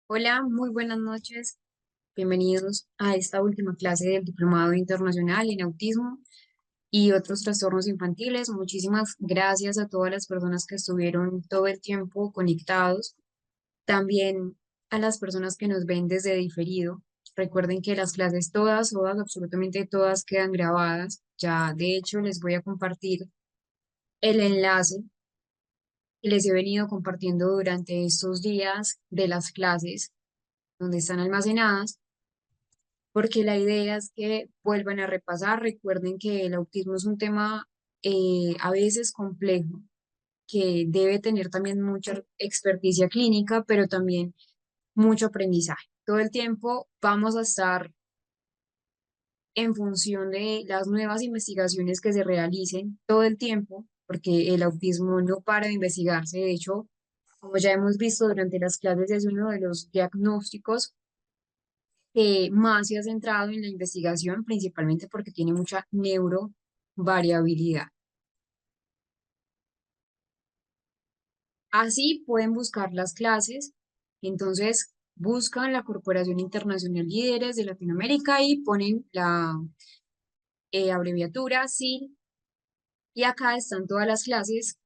Hola, muy buenas noches. Bienvenidos a esta última clase del Diplomado Internacional en Autismo y otros trastornos infantiles. Muchísimas gracias a todas las personas que estuvieron todo el tiempo conectados. También a las personas que nos ven desde diferido. Recuerden que las clases todas, absolutamente todas quedan grabadas. Ya, de hecho, les voy a compartir el enlace que les he venido compartiendo durante estos días de las clases donde están almacenadas, porque la idea es que vuelvan a repasar. Recuerden que el autismo es un tema a veces complejo, que debe tener también mucha experticia clínica, pero también mucho aprendizaje. Todo el tiempo vamos a estar en función de las nuevas investigaciones que se realicen todo el tiempo, porque el autismo no para de investigarse. De hecho, como ya hemos visto durante las clases, es uno de los diagnósticos que más se ha centrado en la investigación, principalmente porque tiene mucha neurovariabilidad. Así pueden buscar las clases. Entonces, buscan la Corporación Internacional Líderes de Latinoamérica y ponen la abreviatura SIL, y acá están todas las clases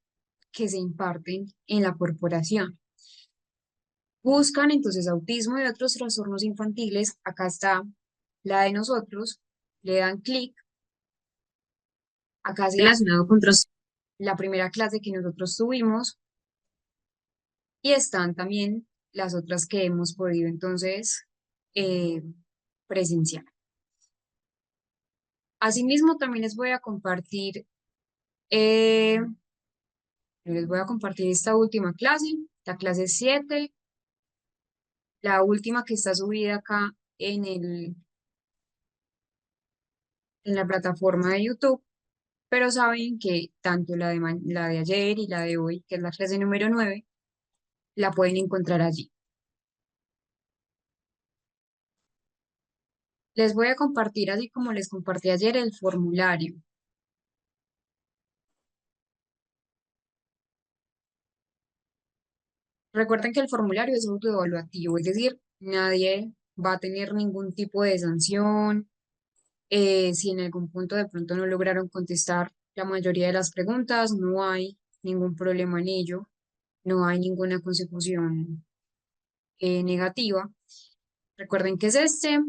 que se imparten en la corporación. Buscan entonces autismo y otros trastornos infantiles. Acá está la de nosotros. Le dan clic. Acá se relacionado con la primera clase que nosotros tuvimos, y están también las otras que hemos podido entonces eh, presenciar. Asimismo, también eh, les voy a compartir esta última clase, la clase 7, la última que está subida acá en la plataforma de YouTube, pero saben que tanto la de ayer y la de hoy, que es la clase número 9, la pueden encontrar allí. Les voy a compartir, así como les compartí ayer, el formulario. Recuerden que el formulario es autoevaluativo, es decir, nadie va a tener ningún tipo de sanción. Si en algún punto de pronto no lograron contestar la mayoría de las preguntas, no hay ningún problema en ello, no hay ninguna consecución negativa. Recuerden que es este.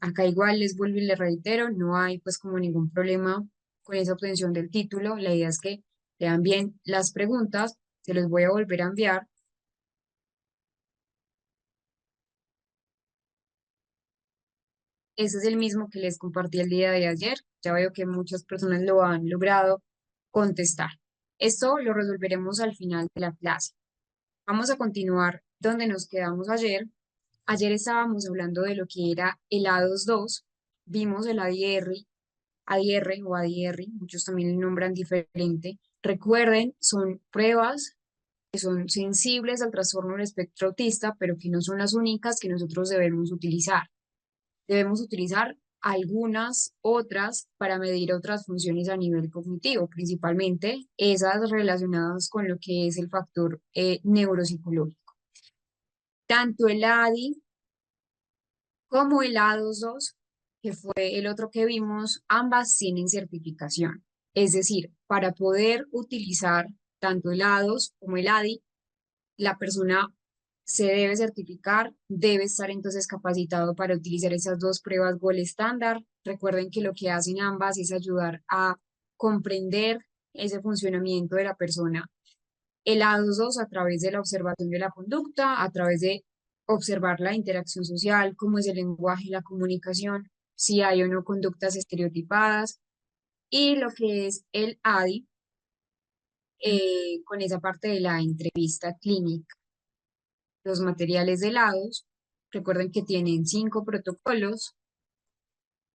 Acá igual les vuelvo y les reitero, no hay pues como ningún problema con esa obtención del título. La idea es que lean bien las preguntas, se los voy a volver a enviar. Ese es el mismo que les compartí el día de ayer. Ya veo que muchas personas lo han logrado contestar. Esto lo resolveremos al final de la clase. Vamos a continuar donde nos quedamos ayer. Ayer estábamos hablando de lo que era el A22. Vimos el ADR o ADR, muchos también lo nombran diferente. Recuerden, son pruebas que son sensibles al trastorno del espectro autista, pero que no son las únicas que nosotros debemos utilizar. Debemos utilizar algunas otras para medir otras funciones a nivel cognitivo, principalmente esas relacionadas con lo que es el factor neuropsicológico. Tanto el ADI como el A22, que fue el otro que vimos, ambas tienen certificación. Es decir, para poder utilizar tanto el A2 como el ADI, la persona se debe certificar, debe estar entonces capacitado para utilizar esas dos pruebas Gold estándar. Recuerden que lo que hacen ambas es ayudar a comprender ese funcionamiento de la persona. El A22 a través de la observación de la conducta, a través de observar la interacción social, cómo es el lenguaje y la comunicación, si hay o no conductas estereotipadas, y lo que es el ADI, con esa parte de la entrevista clínica. Los materiales de lados, recuerden que tienen 5 protocolos,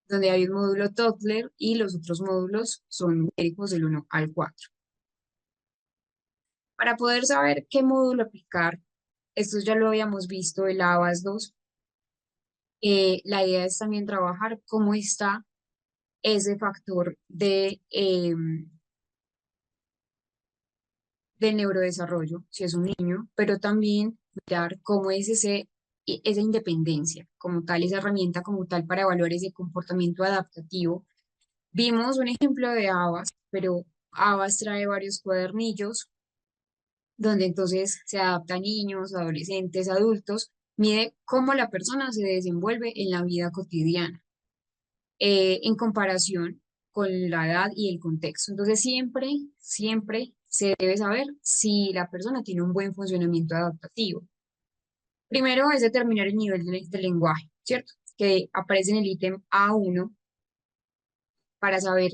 donde hay un módulo Toddler y los otros módulos son numéricos del 1 al 4. Para poder saber qué módulo aplicar, esto ya lo habíamos visto, el ABAS 2, La idea es también trabajar cómo está ese factor de neurodesarrollo, si es un niño, pero también mirar cómo es esa independencia, como tal, esa herramienta como tal para evaluar ese comportamiento adaptativo. Vimos un ejemplo de ABAS, pero ABAS trae varios cuadernillos donde entonces se adapta a niños, adolescentes, adultos, mide cómo la persona se desenvuelve en la vida cotidiana en comparación con la edad y el contexto. Entonces, siempre se debe saber si la persona tiene un buen funcionamiento adaptativo. Primero es determinar el nivel de lenguaje, ¿cierto? Que aparece en el ítem A1 para saber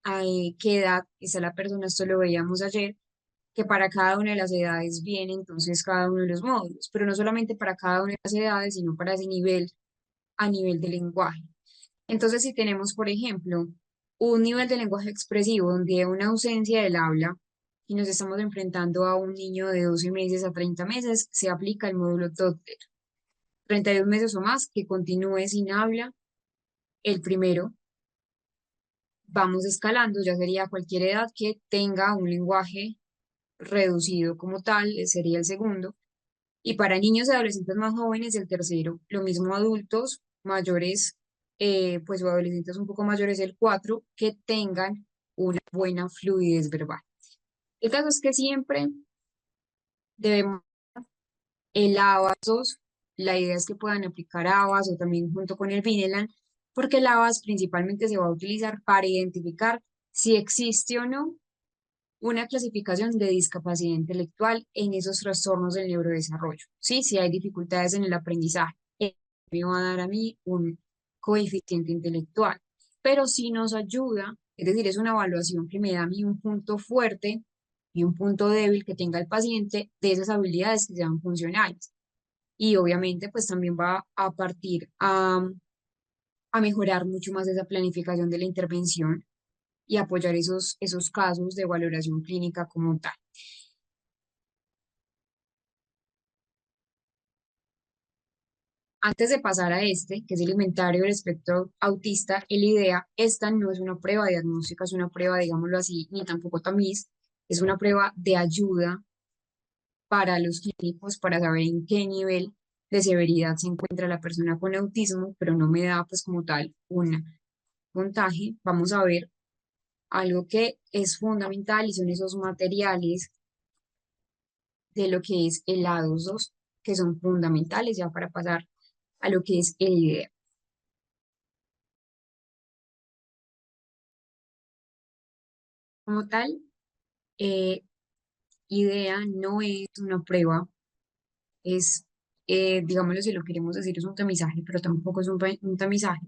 a qué edad está la persona. Esto lo veíamos ayer, que para cada una de las edades viene entonces cada uno de los módulos, pero no solamente para cada una de las edades, sino para ese nivel a nivel de lenguaje. Entonces, si tenemos, por ejemplo, un nivel de lenguaje expresivo donde hay una ausencia del habla y nos estamos enfrentando a un niño de 12 meses a 30 meses, se aplica el módulo Toddler. 32 meses o más que continúe sin habla, el primero. Vamos escalando, ya sería cualquier edad que tenga un lenguaje reducido como tal, sería el segundo. Y para niños y adolescentes más jóvenes, el tercero. Lo mismo adultos mayores, pues o adolescentes un poco mayores, el cuatro, que tengan una buena fluidez verbal. El caso es que siempre debemos el ABAS, la idea es que puedan aplicar ABAS o también junto con el Vineland, porque el ABAS principalmente se va a utilizar para identificar si existe o no una clasificación de discapacidad intelectual en esos trastornos del neurodesarrollo. Sí, si hay dificultades en el aprendizaje, me va a dar a mí un coeficiente intelectual, pero sí nos ayuda, es decir, es una evaluación que me da a mí un punto fuerte y un punto débil que tenga el paciente de esas habilidades que sean funcionales. Y obviamente, pues también va a partir a mejorar mucho más esa planificación de la intervención y apoyar esos casos de valoración clínica como tal. Antes de pasar a este, que es el inventario del espectro autista, el IDEA, esta no es una prueba diagnóstica, es una prueba, digámoslo así, ni tampoco tamiz, es una prueba de ayuda para los clínicos para saber en qué nivel de severidad se encuentra la persona con autismo, pero no me da pues como tal un puntaje. Vamos a ver algo que es fundamental y son esos materiales de lo que es el A22, que son fundamentales ya para pasar a lo que es el IDEA. Como tal, eh, IDEA no es una prueba, es, digámoslo si lo queremos decir, es un tamizaje, pero tampoco es un tamizaje.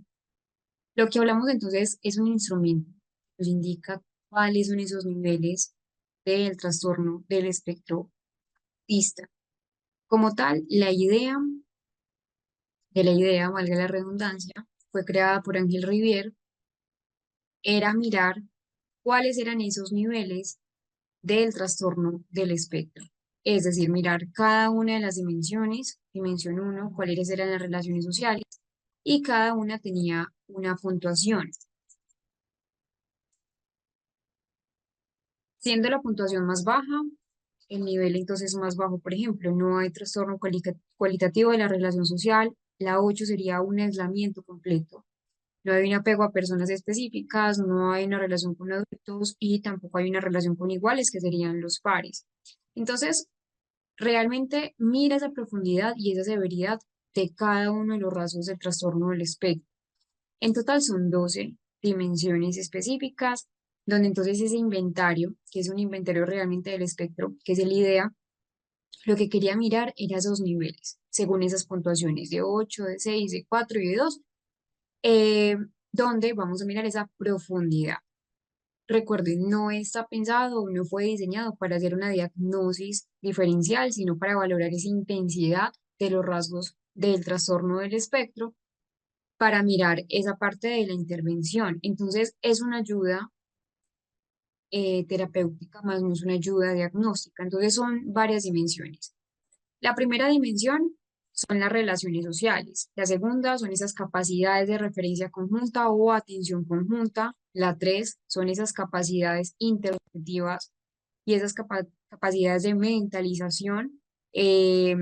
Lo que hablamos entonces es un instrumento, nos indica cuáles son esos niveles del trastorno del espectro autista. Como tal, la idea, valga la redundancia, fue creada por Ángel Rivière, era mirar cuáles eran esos niveles del trastorno del espectro. Es decir, mirar cada una de las dimensiones, dimensión uno, cuáles eran las relaciones sociales, y cada una tenía una puntuación. Siendo la puntuación más baja, el nivel entonces más bajo, por ejemplo, no hay trastorno cualitativo de la relación social, la 8 sería un aislamiento completo. No hay un apego a personas específicas, no hay una relación con adultos y tampoco hay una relación con iguales, que serían los pares. Entonces, realmente mira esa profundidad y esa severidad de cada uno de los rasgos del trastorno del espectro. En total son 12 dimensiones específicas, donde entonces ese inventario, que es un inventario realmente del espectro, que es el IDEA, lo que quería mirar era esos niveles, según esas puntuaciones de 8, de 6, de 4 y de 2, eh, donde vamos a mirar esa profundidad. Recuerden, no está pensado, no fue diseñado para hacer una diagnosis diferencial, sino para valorar esa intensidad de los rasgos del trastorno del espectro, para mirar esa parte de la intervención. Entonces, es una ayuda terapéutica, más no es una ayuda diagnóstica. Entonces, son varias dimensiones. La primera dimensión son las relaciones sociales. La segunda son esas capacidades de referencia conjunta o atención conjunta. La tres son esas capacidades interactivas y esas capacidades de mentalización. Eh,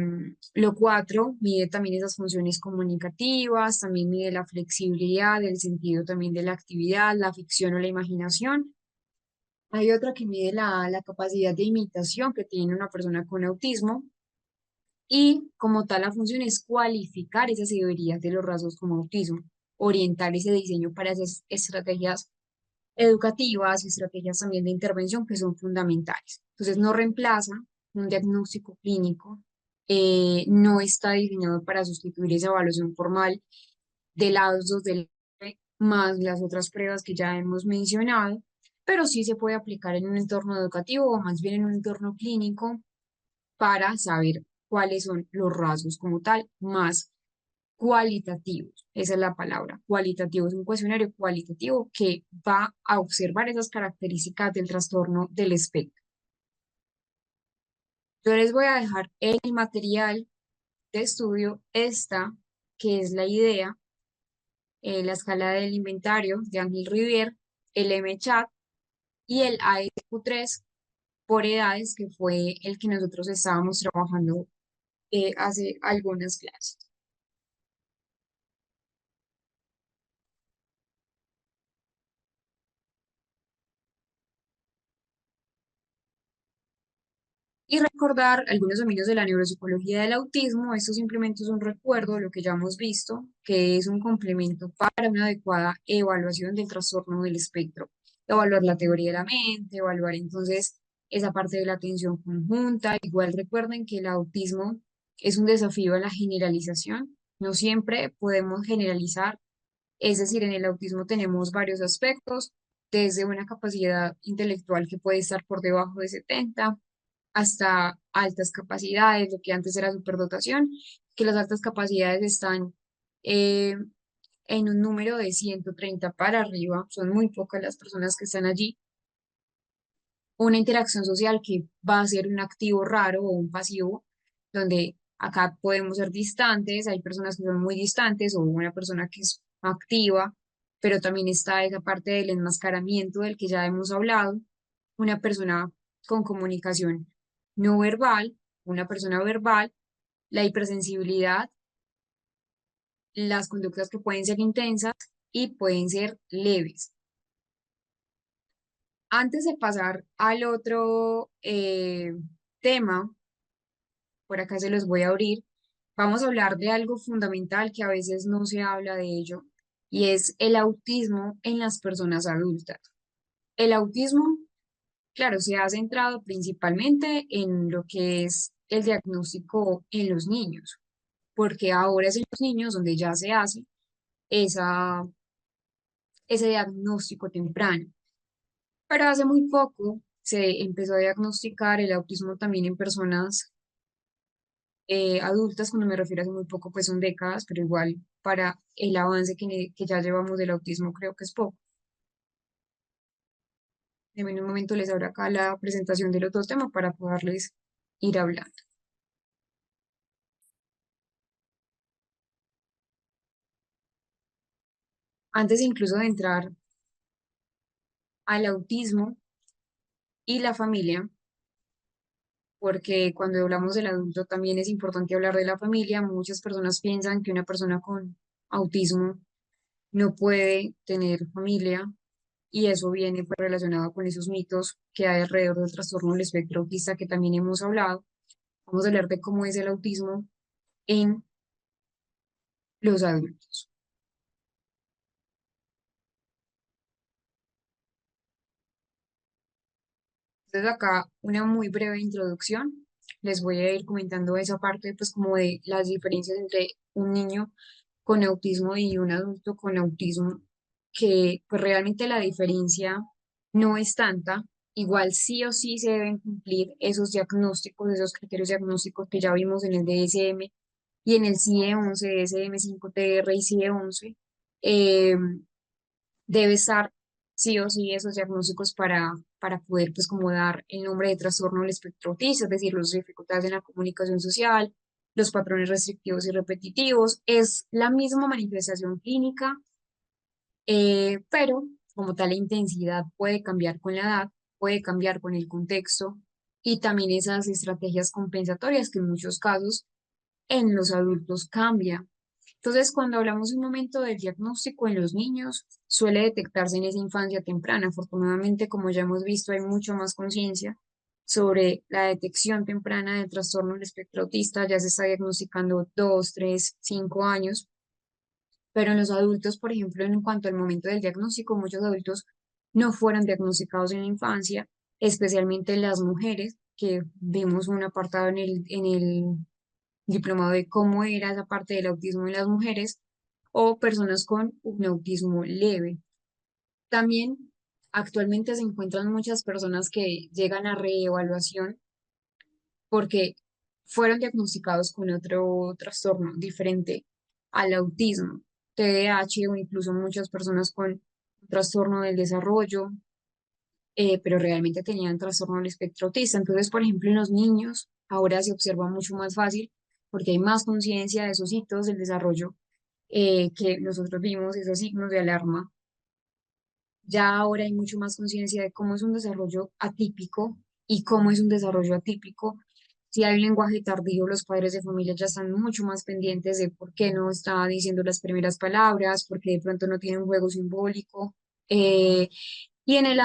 lo cuatro mide también esas funciones comunicativas, también mide la flexibilidad, el sentido también de la actividad, la ficción o la imaginación. Hay otra que mide la capacidad de imitación que tiene una persona con autismo y como tal la función es cualificar esas severidades de los rasgos como autismo, orientar ese diseño para esas estrategias educativas y estrategias también de intervención que son fundamentales. Entonces no reemplaza un diagnóstico clínico, no está diseñado para sustituir esa evaluación formal de lados dos del más las otras pruebas que ya hemos mencionado, pero sí se puede aplicar en un entorno educativo o más bien en un entorno clínico para saber cuáles son los rasgos como tal, más cualitativos. Esa es la palabra. Cualitativo es un cuestionario cualitativo que va a observar esas características del trastorno del espectro. Yo les voy a dejar el material de estudio, esta, que es la idea, la escala del inventario de Ángel Rivier, el MCHAT y el ASQ3 por edades, que fue el que nosotros estábamos trabajando hace algunas clases. Y recordar algunos dominios de la neuropsicología del autismo. Esto simplemente es un recuerdo de lo que ya hemos visto, que es un complemento para una adecuada evaluación del trastorno del espectro. Evaluar la teoría de la mente, evaluar entonces esa parte de la atención conjunta. Igual recuerden que el autismo es un desafío a la generalización. No siempre podemos generalizar, es decir, en el autismo tenemos varios aspectos, desde una capacidad intelectual que puede estar por debajo de 70 hasta altas capacidades, lo que antes era superdotación, que las altas capacidades están eh, en un número de 130 para arriba, son muy pocas las personas que están allí. Una interacción social que va a ser un activo raro o un pasivo, donde acá podemos ser distantes, hay personas que son muy distantes o una persona que es activa, pero también está esa parte del enmascaramiento del que ya hemos hablado, una persona con comunicación no verbal, una persona verbal, la hipersensibilidad, las conductas que pueden ser intensas y pueden ser leves. Antes de pasar al otro tema, por acá se los voy a abrir, vamos a hablar de algo fundamental que a veces no se habla de ello, y es el autismo en las personas adultas. El autismo, claro, se ha centrado principalmente en lo que es el diagnóstico en los niños, porque ahora es en los niños donde ya se hace esa, ese diagnóstico temprano. Pero hace muy poco se empezó a diagnosticar el autismo también en personas adultas. Cuando me refiero a hace muy poco, pues son décadas, pero igual para el avance que ya llevamos del autismo creo que es poco. En un momento les abro acá la presentación del otro tema para poderles ir hablando. Antes incluso de entrar al autismo y la familia, porque cuando hablamos del adulto también es importante hablar de la familia. Muchas personas piensan que una persona con autismo no puede tener familia y eso viene pues, relacionado con esos mitos que hay alrededor del trastorno del espectro autista que también hemos hablado. Vamos a hablar de cómo es el autismo en los adultos. Entonces acá una muy breve introducción. Les voy a ir comentando esa parte pues como de las diferencias entre un niño con autismo y un adulto con autismo, que pues realmente la diferencia no es tanta. Igual sí o sí se deben cumplir esos diagnósticos, esos criterios diagnósticos que ya vimos en el DSM y en el CIE-11, DSM-5TR y CIE-11. Eh, debe estar sí o sí esos diagnósticos para poder pues como dar el nombre de trastorno del espectro autista, es decir, las dificultades en la comunicación social, los patrones restrictivos y repetitivos. Es la misma manifestación clínica, pero como tal la intensidad puede cambiar con la edad, puede cambiar con el contexto y también esas estrategias compensatorias que en muchos casos en los adultos cambia. Entonces, cuando hablamos un momento del diagnóstico en los niños, suele detectarse en esa infancia temprana. Afortunadamente, como ya hemos visto, hay mucho más conciencia sobre la detección temprana del trastorno del espectro autista. Ya se está diagnosticando 2, 3, 5 años, pero en los adultos, por ejemplo, en cuanto al momento del diagnóstico, muchos adultos no fueron diagnosticados en la infancia, especialmente las mujeres, que vimos un apartado en el diplomado de cómo era esa parte del autismo en las mujeres, o personas con un autismo leve. También actualmente se encuentran muchas personas que llegan a reevaluación porque fueron diagnosticados con otro trastorno diferente al autismo, TDAH, o incluso muchas personas con trastorno del desarrollo, pero realmente tenían trastorno del espectro autista. Entonces, por ejemplo, en los niños ahora se observa mucho más fácil porque hay más conciencia de esos hitos del desarrollo, que nosotros vimos, esos signos de alarma. Ya ahora hay mucho más conciencia de cómo es un desarrollo atípico y cómo es un desarrollo atípico. Si hay un lenguaje tardío, los padres de familia ya están mucho más pendientes de por qué no está diciendo las primeras palabras, por qué de pronto no tiene un juego simbólico. Y en el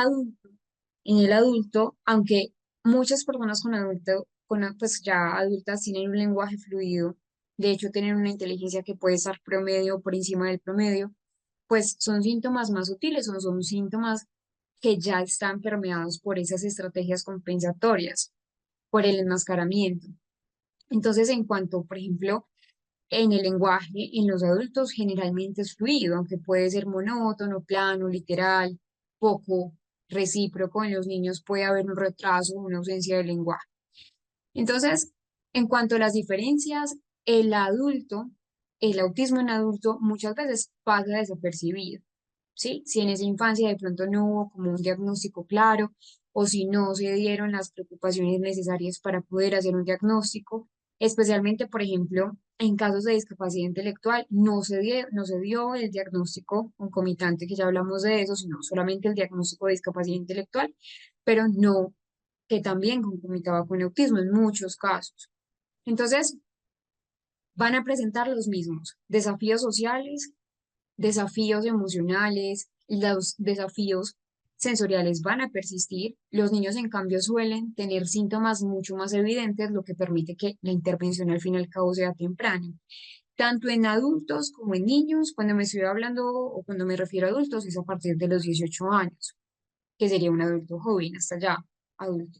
adulto, aunque muchas personas pues ya adultas tienen un lenguaje fluido, de hecho tienen una inteligencia que puede estar promedio o por encima del promedio, pues son síntomas más sutiles, o son síntomas que ya están permeados por esas estrategias compensatorias, por el enmascaramiento. Entonces, en cuanto, por ejemplo, en el lenguaje, en los adultos generalmente es fluido, aunque puede ser monótono, plano, literal, poco recíproco. En los niños puede haber un retraso, una ausencia de lenguaje. Entonces, en cuanto a las diferencias, el adulto, el autismo en adulto muchas veces pasa desapercibido, ¿sí? Si en esa infancia de pronto no hubo como un diagnóstico claro, o si no se dieron las preocupaciones necesarias para poder hacer un diagnóstico, especialmente, por ejemplo, en casos de discapacidad intelectual, no se dio el diagnóstico concomitante, que ya hablamos de eso, sino solamente el diagnóstico de discapacidad intelectual, pero no que también concomitaba con autismo en muchos casos. Entonces, van a presentar los mismos desafíos sociales, desafíos emocionales, los desafíos sensoriales van a persistir. Los niños, en cambio, suelen tener síntomas mucho más evidentes, lo que permite que la intervención al fin y al cabo sea temprana. Tanto en adultos como en niños, cuando me estoy hablando o cuando me refiero a adultos, es a partir de los 18 años, que sería un adulto joven, hasta ya adulto.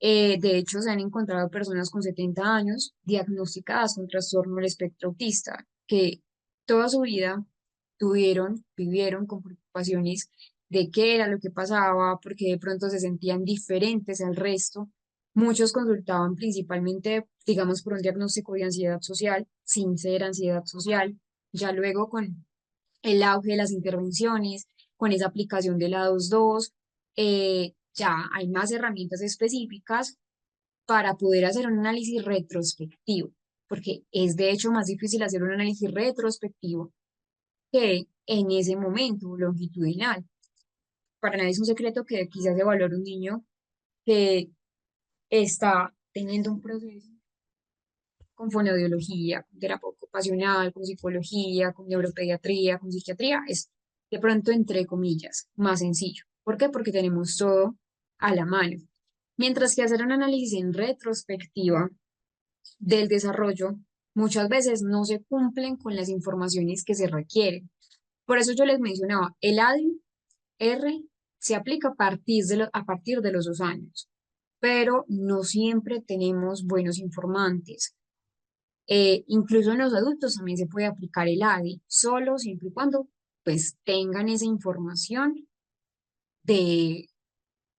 De hecho, se han encontrado personas con 70 años diagnosticadas con trastorno del espectro autista, que toda su vida vivieron con preocupaciones de qué era lo que pasaba, porque de pronto se sentían diferentes al resto. Muchos consultaban principalmente, digamos, por un diagnóstico de ansiedad social, sin ser ansiedad social. Ya luego, con el auge de las intervenciones, con esa aplicación de la 2.2, ya hay más herramientas específicas para poder hacer un análisis retrospectivo, porque es de hecho más difícil hacer un análisis retrospectivo que en ese momento longitudinal. Para nadie es un secreto que quizás evaluar un niño que está teniendo un proceso con fonoaudiología, con terapia ocupacional, con psicología, con neuropediatría, con psiquiatría, es de pronto, entre comillas, más sencillo. ¿Por qué? Porque tenemos todo a la mano. Mientras que hacer un análisis en retrospectiva del desarrollo muchas veces no se cumplen con las informaciones que se requieren. Por eso yo les mencionaba, el ADI-R se aplica a partir de los 2 años, pero no siempre tenemos buenos informantes. Incluso en los adultos también se puede aplicar el ADI, solo siempre y cuando pues tengan esa información de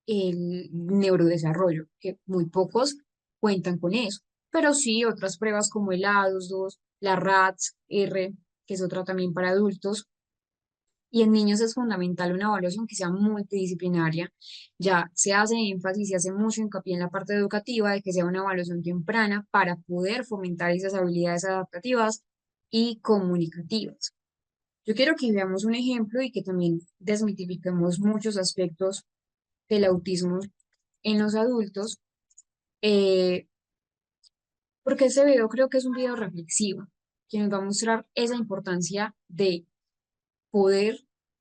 el neurodesarrollo, que muy pocos cuentan con eso. Pero sí, otras pruebas como el A22, la RATS-R, que es otra también para adultos, Y en niños es fundamental una evaluación que sea multidisciplinaria. Ya se hace énfasis, se hace mucho hincapié en la parte educativa de que sea una evaluación temprana para poder fomentar esas habilidades adaptativas y comunicativas. Yo quiero que veamos un ejemplo y que también desmitifiquemos muchos aspectos del autismo en los adultos, eh, porque este video creo que es un video reflexivo que nos va a mostrar esa importancia de poder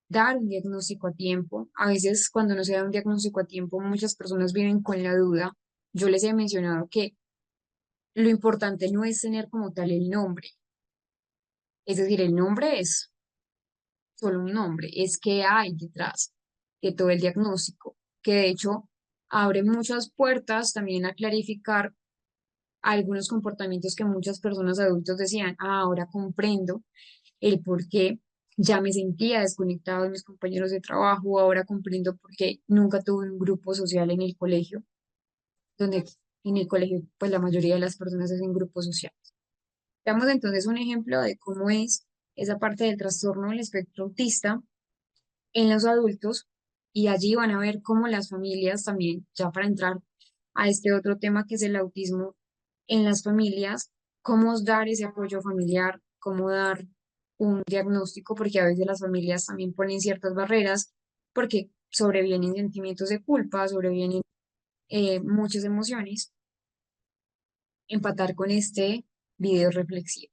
dar un diagnóstico a tiempo. A veces cuando no se da un diagnóstico a tiempo, muchas personas viven con la duda. Yo les he mencionado que lo importante no es tener como tal el nombre, es decir, el nombre es solo un nombre, es que hay detrás de todo el diagnóstico, que de hecho abre muchas puertas también a clarificar algunos comportamientos que muchas personas adultos decían, "Ah, ahora comprendo el por qué ya me sentía desconectado de mis compañeros de trabajo, ahora comprendo por qué nunca tuve un grupo social en el colegio, donde en el colegio pues la mayoría de las personas hacen grupos sociales". Damos entonces un ejemplo de cómo es esa parte del trastorno del espectro autista en los adultos y allí van a ver cómo las familias también, ya para entrar a este otro tema que es el autismo en las familias, cómo dar ese apoyo familiar, cómo dar un diagnóstico, porque a veces las familias también ponen ciertas barreras, porque sobrevienen sentimientos de culpa, sobrevienen muchas emociones, empatar con este video reflexivo.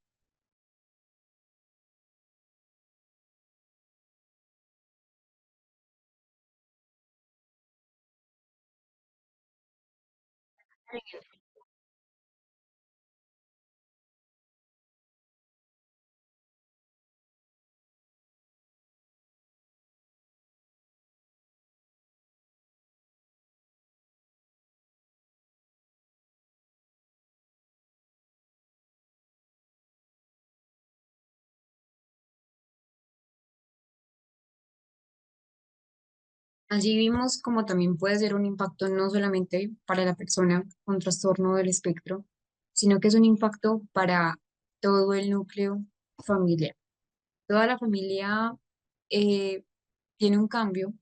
Allí vimos cómo también puede ser un impacto no solamente para la persona con trastorno del espectro, sino que es un impacto para todo el núcleo familiar. Toda la familia eh, tiene un cambio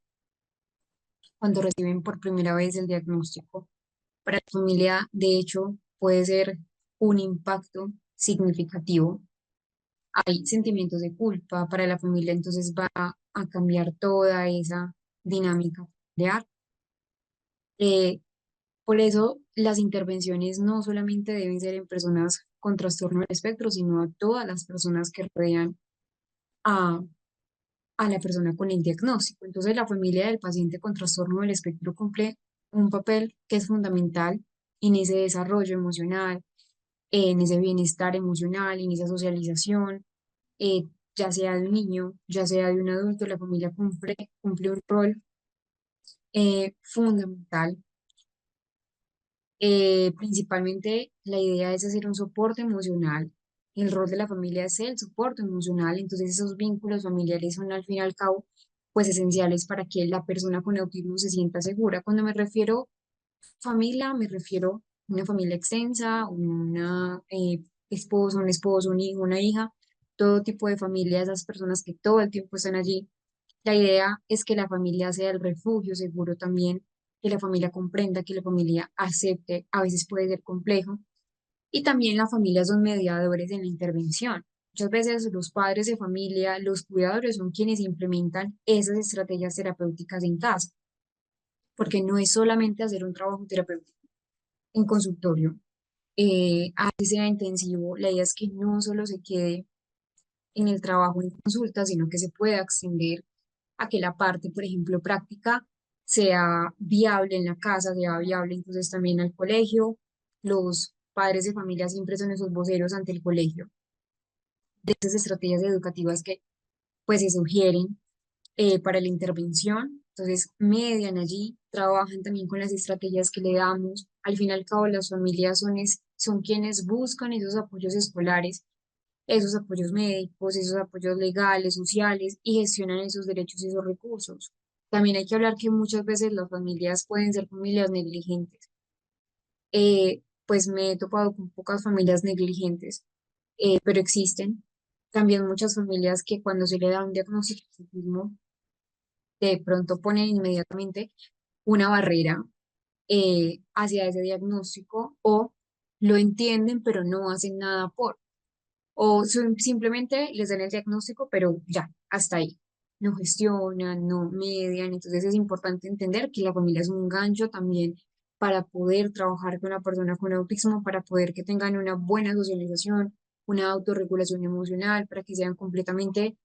cuando reciben por primera vez el diagnóstico. Para la familia, de hecho, puede ser un impacto significativo. Hay sentimientos de culpa para la familia, entonces va a cambiar toda esa dinámica familiar. Eh, Por eso las intervenciones no solamente deben ser en personas con trastorno del espectro, sino a todas las personas que rodean a, a la persona con el diagnóstico. Entonces la familia del paciente con trastorno del espectro cumple un papel que es fundamental en ese desarrollo emocional, en ese bienestar emocional, en esa socialización, eh, ya sea de un niño, ya sea de un adulto, la familia cumple un rol fundamental. Principalmente la idea es hacer un soporte emocional. El rol de la familia es el soporte emocional, entonces esos vínculos familiares son al fin y al cabo pues esenciales para que la persona con autismo se sienta segura. Cuando me refiero familia, me refiero a una familia extensa, una esposo, un esposo, un hijo, una hija, todo tipo de familia, esas personas que todo el tiempo están allí. La idea es que la familia sea el refugio seguro también, que la familia comprenda, que la familia acepte, a veces puede ser complejo, y también la familia son mediadores en la intervención. Muchas veces los padres de familia, los cuidadores son quienes implementan esas estrategias terapéuticas en casa, porque no es solamente hacer un trabajo terapéutico en consultorio, así sea intensivo, la idea es que no solo se quede en el trabajo en consulta, sino que se pueda extender a que la parte, por ejemplo, práctica sea viable en la casa, sea viable entonces también al colegio. Los padres de familia siempre son esos voceros ante el colegio de esas estrategias educativas que pues se sugieren para la intervención. Entonces, median allí, trabajan también con las estrategias que le damos. Al fin y al cabo, las familias son quienes buscan esos apoyos escolares, esos apoyos médicos, esos apoyos legales, sociales y gestionan esos derechos y esos recursos. También hay que hablar que muchas veces las familias pueden ser familias negligentes. Pues me he topado con pocas familias negligentes, pero existen. También muchas familias que cuando se le da un diagnóstico de autismo, de pronto ponen inmediatamente una barrera hacia ese diagnóstico o lo entienden pero no hacen nada por, o simplemente les dan el diagnóstico pero ya, hasta ahí. No gestionan, no median, entonces es importante entender que la familia es un gancho también para poder trabajar con una persona con autismo, para poder que tengan una buena socialización, una autorregulación emocional, para que sean completamente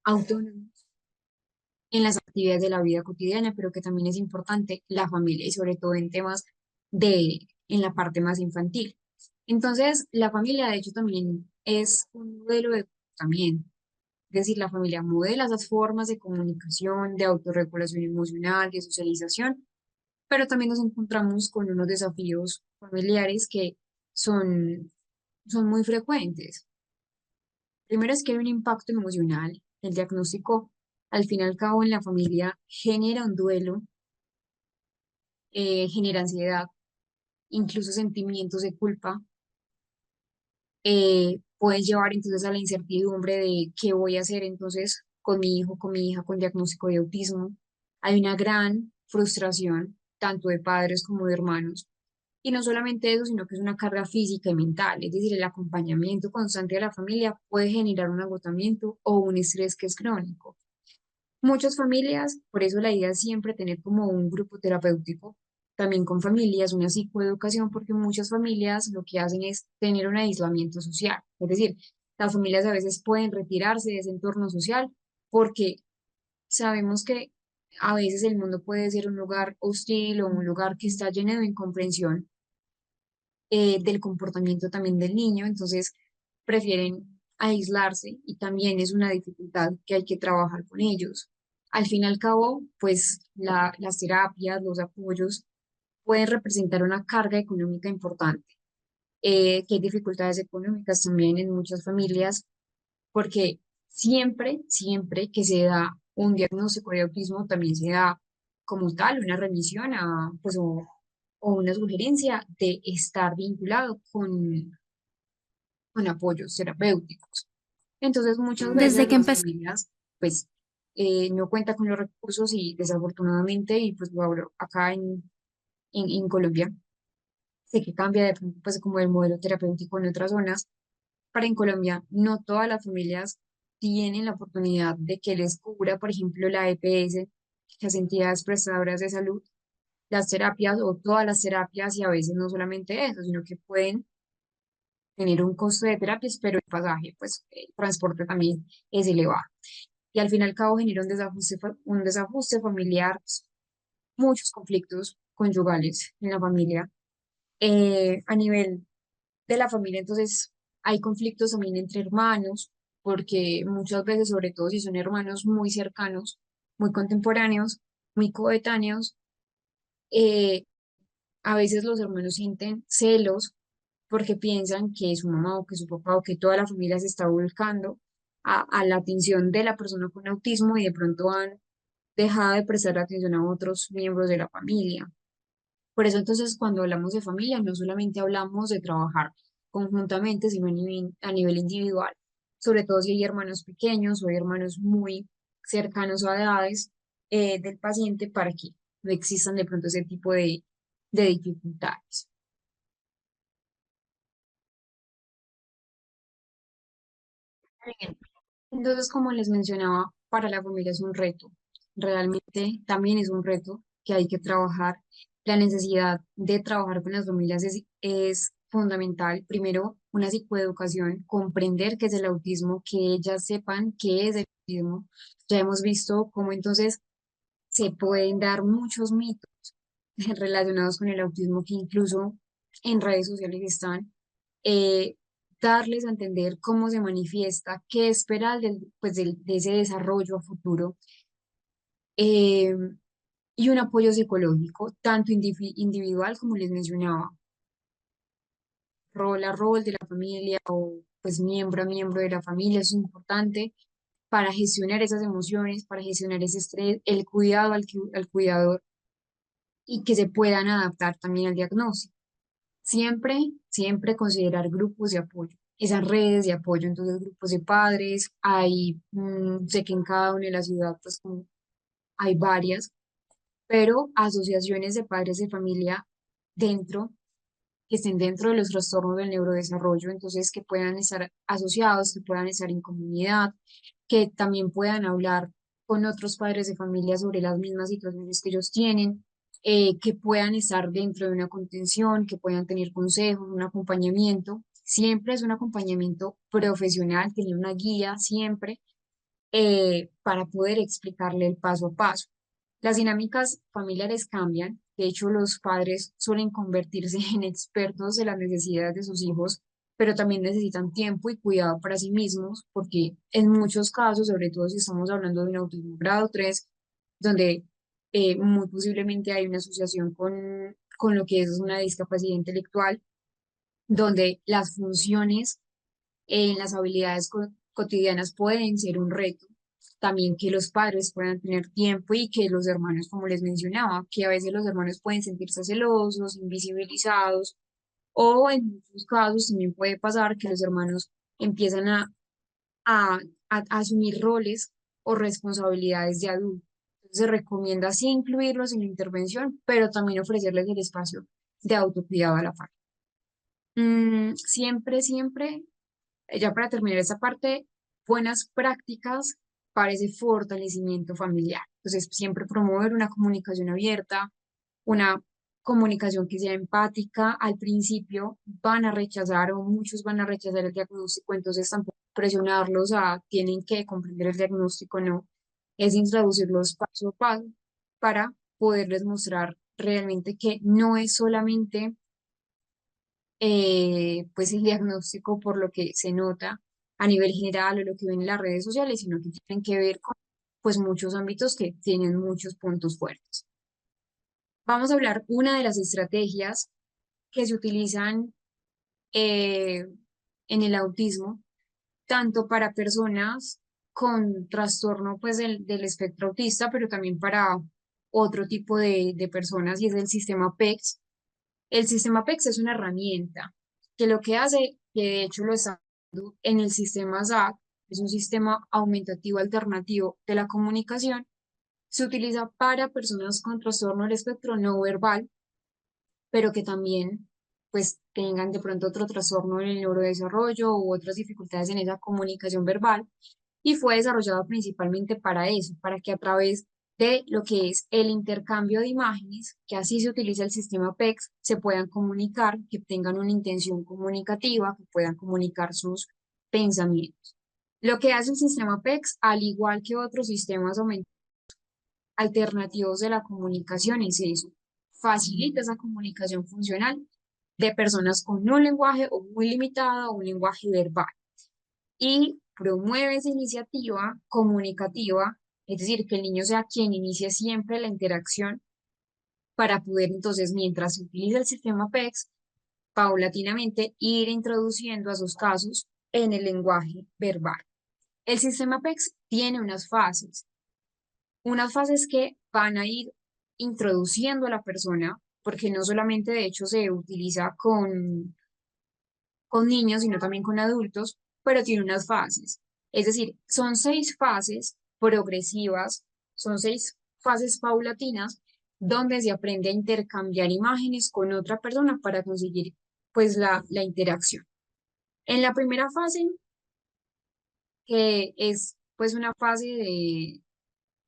autónomos en las actividades de la vida cotidiana, pero que también es importante la familia y sobre todo en temas en la parte más infantil. Entonces, la familia de hecho también es un modelo de comportamiento, es decir, la familia modela esas formas de comunicación, de autorregulación emocional, de socialización, pero también nos encontramos con unos desafíos familiares que son, son muy frecuentes. Primero es que hay un impacto emocional. El diagnóstico, al fin y al cabo, en la familia genera un duelo, genera ansiedad, incluso sentimientos de culpa, pueden llevar entonces a la incertidumbre de qué voy a hacer entonces con mi hijo, con mi hija con diagnóstico de autismo. Hay una gran frustración, tanto de padres como de hermanos. Y no solamente eso, sino que es una carga física y mental, es decir, el acompañamiento constante de la familia puede generar un agotamiento o un estrés que es crónico. Muchas familias, por eso la idea es siempre tener como un grupo terapéutico, también con familias, una psicoeducación, porque muchas familias lo que hacen es tener un aislamiento social. Es decir, las familias a veces pueden retirarse de ese entorno social porque sabemos que a veces el mundo puede ser un lugar hostil o un lugar que está lleno de incomprensión del comportamiento también del niño, entonces prefieren aislarse y también es una dificultad que hay que trabajar con ellos. Al fin y al cabo, pues las terapias, los apoyos pueden representar una carga económica importante, que hay dificultades económicas también en muchas familias, porque siempre que se da un diagnóstico de autismo, también se da como tal una remisión pues, o una sugerencia de estar vinculado con apoyos terapéuticos. Entonces, muchas Desde veces que las empezó. familias, pues, no cuentan con los recursos y desafortunadamente, y pues lo hablo acá en Colombia, sé que cambia de pronto, pues, como el modelo terapéutico en otras zonas, para en Colombia no todas las familias tienen la oportunidad de que les cubra, por ejemplo, la EPS, las entidades prestadoras de salud, las terapias o todas las terapias y a veces no solamente eso, sino que pueden tener un costo de terapias, pero el pasaje, pues el transporte también es elevado. Y al fin y al cabo genera un desajuste familiar, pues, muchos conflictos conyugales en la familia. A nivel de la familia, entonces hay conflictos también entre hermanos, porque muchas veces, sobre todo si son hermanos muy cercanos, muy contemporáneos, muy coetáneos, eh, a veces los hermanos sienten celos porque piensan que su mamá o que su papá o que toda la familia se está volcando a la atención de la persona con autismo y de pronto han dejado de prestar atención a otros miembros de la familia. Por eso entonces cuando hablamos de familia no solamente hablamos de trabajar conjuntamente, sino a nivel individual, sobre todo si hay hermanos pequeños o hay hermanos muy cercanos a edades del paciente para que no existan de pronto ese tipo de dificultades. Entonces, como les mencionaba, para la familia es un reto. Realmente también es un reto que hay que trabajar. La necesidad de trabajar con las familias es fundamental. Primero, una psicoeducación, comprender qué es el autismo, que ellas sepan qué es el autismo. Ya hemos visto cómo entonces se pueden dar muchos mitos relacionados con el autismo que incluso en redes sociales están, eh, darles a entender cómo se manifiesta, qué esperar pues de ese desarrollo a futuro, eh, y un apoyo psicológico, tanto individual como les mencionaba, rol a rol de la familia o pues miembro a miembro de la familia, es importante para gestionar esas emociones, para gestionar ese estrés, el cuidado al cuidador y que se puedan adaptar también al diagnóstico. Siempre considerar grupos de apoyo. esas redes de apoyo, entonces grupos de padres, hay, sé que en cada una de las ciudades pues como hay varias, pero asociaciones de padres de familia dentro, que estén dentro de los trastornos del neurodesarrollo, entonces que puedan estar asociados, que puedan estar en comunidad, que también puedan hablar con otros padres de familia sobre las mismas situaciones que ellos tienen, que puedan estar dentro de una contención, que puedan tener consejos, un acompañamiento. Siempre es un acompañamiento profesional, tener una guía siempre para poder explicarle el paso a paso. Las dinámicas familiares cambian. De hecho, los padres suelen convertirse en expertos de las necesidades de sus hijos, pero también necesitan tiempo y cuidado para sí mismos, porque en muchos casos, sobre todo si estamos hablando de un autismo grado 3, donde muy posiblemente hay una asociación con lo que es una discapacidad intelectual, donde las funciones en las habilidades cotidianas pueden ser un reto. También que los padres puedan tener tiempo y que los hermanos, como les mencionaba, que a veces los hermanos pueden sentirse celosos, invisibilizados, o en muchos casos también puede pasar que los hermanos empiezan a, a asumir roles o responsabilidades de adulto. Entonces, se recomienda sí incluirlos en la intervención, pero también ofrecerles el espacio de autocuidado a la par. Siempre, ya para terminar esta parte, buenas prácticas para ese fortalecimiento familiar. Entonces, siempre promover una comunicación abierta, una comunicación que sea empática. Al principio van a rechazar o muchos van a rechazar el diagnóstico, entonces tampoco presionarlos a tienen que comprender el diagnóstico, no. Es introducirlos paso a paso para poderles mostrar realmente que no es solamente pues el diagnóstico por lo que se nota a nivel general o lo que ven en las redes sociales, sino que tienen que ver con pues muchos ámbitos que tienen muchos puntos fuertes. Vamos a hablar una de las estrategias que se utilizan eh, en el autismo, tanto para personas con trastorno pues del espectro autista, pero también para otro tipo de personas y es el sistema PECS. El sistema PECS es una herramienta que lo que hace, que de hecho lo está haciendo en el sistema SAC, es un sistema aumentativo alternativo de la comunicación, se utiliza para personas con trastorno del espectro no verbal, pero que también pues tengan de pronto otro trastorno en el neurodesarrollo u otras dificultades en esa comunicación verbal y fue desarrollado principalmente para eso, para que a través de lo que es el intercambio de imágenes, que así se utiliza el sistema PEX, se puedan comunicar, que tengan una intención comunicativa, que puedan comunicar sus pensamientos. Lo que hace el sistema PEX, al igual que otros sistemas alternativos de la comunicación, es eso, facilita esa comunicación funcional de personas con un lenguaje o muy limitado o un lenguaje verbal y promueve esa iniciativa comunicativa, es decir, que el niño sea quien inicie siempre la interacción para poder entonces, mientras se utiliza el sistema PEX, paulatinamente ir introduciendo a sus casos en el lenguaje verbal. El sistema PEX tiene unas fases que van a ir introduciendo a la persona, porque no solamente de hecho se utiliza con niños, sino también con adultos, pero tiene unas fases. Es decir, son 6 fases progresivas, son 6 fases paulatinas, donde se aprende a intercambiar imágenes con otra persona para conseguir pues la interacción. En la primera fase, que es pues una fase de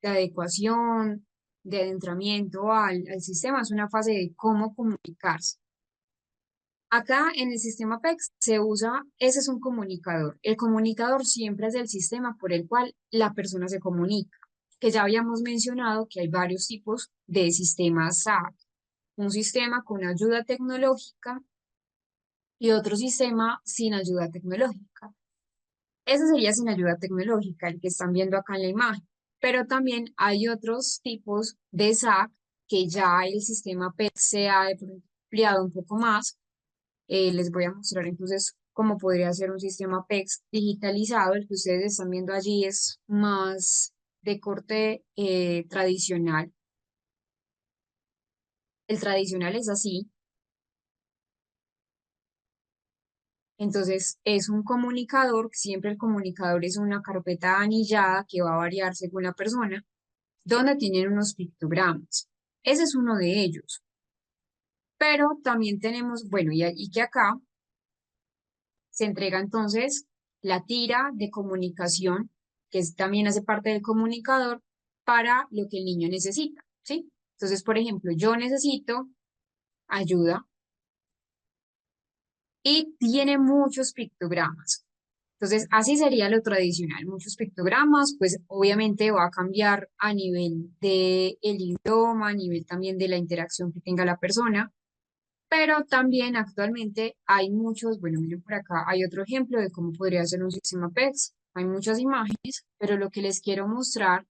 adecuación, de adentramiento al sistema, es una fase de cómo comunicarse. Acá en el sistema PEX se usa, ese es un comunicador. El comunicador siempre es el sistema por el cual la persona se comunica, que ya habíamos mencionado que hay varios tipos de sistemas SAC. Un sistema con ayuda tecnológica y otro sistema sin ayuda tecnológica. Ese sería sin ayuda tecnológica, el que están viendo acá en la imagen. Pero también hay otros tipos de SAC que ya el sistema PEX se ha de pronto ampliado un poco más. Les voy a mostrar entonces cómo podría ser un sistema PEX digitalizado. El que ustedes están viendo allí es más de corte tradicional. El tradicional es así. Entonces, es un comunicador, siempre el comunicador es una carpeta anillada que va a variar según la persona, donde tienen unos pictogramas. Ese es uno de ellos. Pero también tenemos, bueno, y que acá se entrega entonces la tira de comunicación, que también hace parte del comunicador, para lo que el niño necesita, ¿sí? Entonces, por ejemplo, yo necesito ayuda y tiene muchos pictogramas. Entonces, así sería lo tradicional, muchos pictogramas, pues obviamente va a cambiar a nivel del idioma, a nivel también de la interacción que tenga la persona, pero también actualmente hay muchos, bueno, miren por acá, hay otro ejemplo de cómo podría ser un sistema PEX. Hay muchas imágenes, pero lo que les quiero mostrar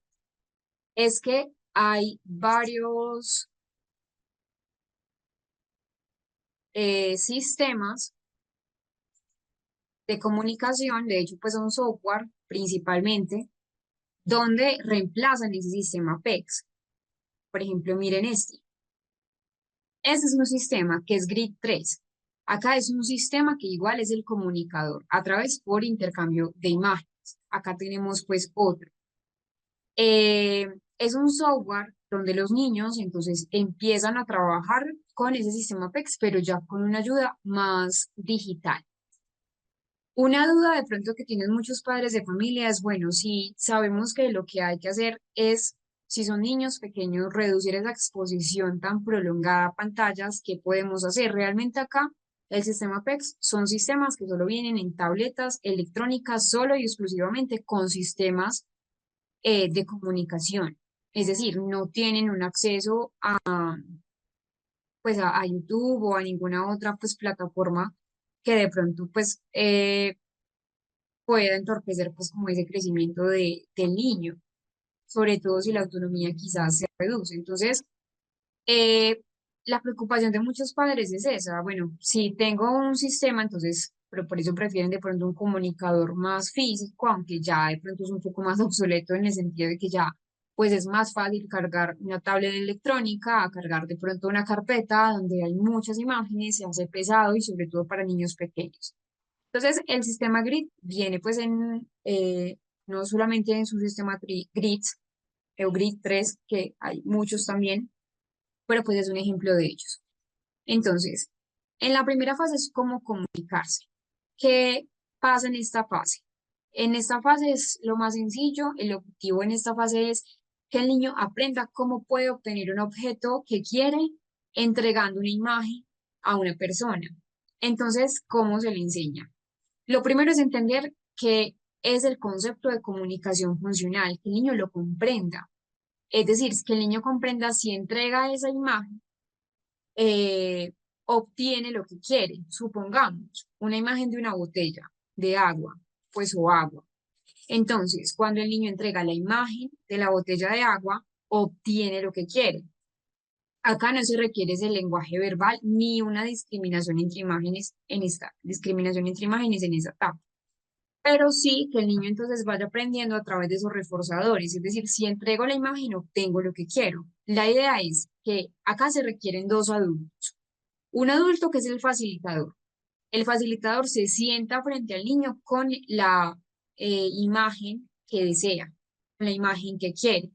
es que hay varios sistemas de comunicación, de hecho, pues son software principalmente, donde reemplazan ese sistema PEX. Por ejemplo, miren este. Este es un sistema que es Grid 3. Acá es un sistema que igual es el comunicador a través por intercambio de imágenes. Acá tenemos pues otro. Es un software donde los niños entonces empiezan a trabajar con ese sistema PEX, pero ya con una ayuda más digital. Una duda de pronto que tienen muchos padres de familia es, bueno, si sabemos que lo que hay que hacer es, si son niños pequeños, reducir esa exposición tan prolongada a pantallas, ¿qué podemos hacer? Realmente acá el sistema PEX son sistemas que solo vienen en tabletas electrónicas, solo y exclusivamente con sistemas de comunicación. Es decir, no tienen un acceso pues a YouTube o a ninguna otra pues plataforma que de pronto pues pueda entorpecer pues como ese crecimiento del niño, sobre todo si la autonomía quizás se reduce. Entonces, eh, la preocupación de muchos padres es esa, bueno, si tengo un sistema, entonces, pero por eso prefieren de pronto un comunicador más físico, aunque ya de pronto es un poco más obsoleto en el sentido de que ya pues es más fácil cargar una tablet electrónica a cargar de pronto una carpeta donde hay muchas imágenes, se hace pesado y sobre todo para niños pequeños. Entonces, el sistema GRID viene pues no solamente en su sistema GRIDS o GRID 3, que hay muchos también, pero pues es un ejemplo de ellos. Entonces, en la primera fase es cómo comunicarse. ¿Qué pasa en esta fase? En esta fase es lo más sencillo, el objetivo en esta fase es que el niño aprenda cómo puede obtener un objeto que quiere entregando una imagen a una persona. Entonces, ¿cómo se le enseña? Lo primero es entender que es el concepto de comunicación funcional, que el niño lo comprenda. Es decir, que el niño comprenda si entrega esa imagen, eh, obtiene lo que quiere. Supongamos una imagen de una botella de agua, pues o agua. Entonces, cuando el niño entrega la imagen de la botella de agua, obtiene lo que quiere. Acá no se requiere ese lenguaje verbal ni una discriminación entre imágenes en esta discriminación entre imágenes en esa etapa, pero sí que el niño entonces vaya aprendiendo a través de esos reforzadores, es decir, si entrego la imagen, obtengo lo que quiero. La idea es que acá se requieren dos adultos. Un adulto que es el facilitador. El facilitador se sienta frente al niño con la imagen que desea, con la imagen que quiere.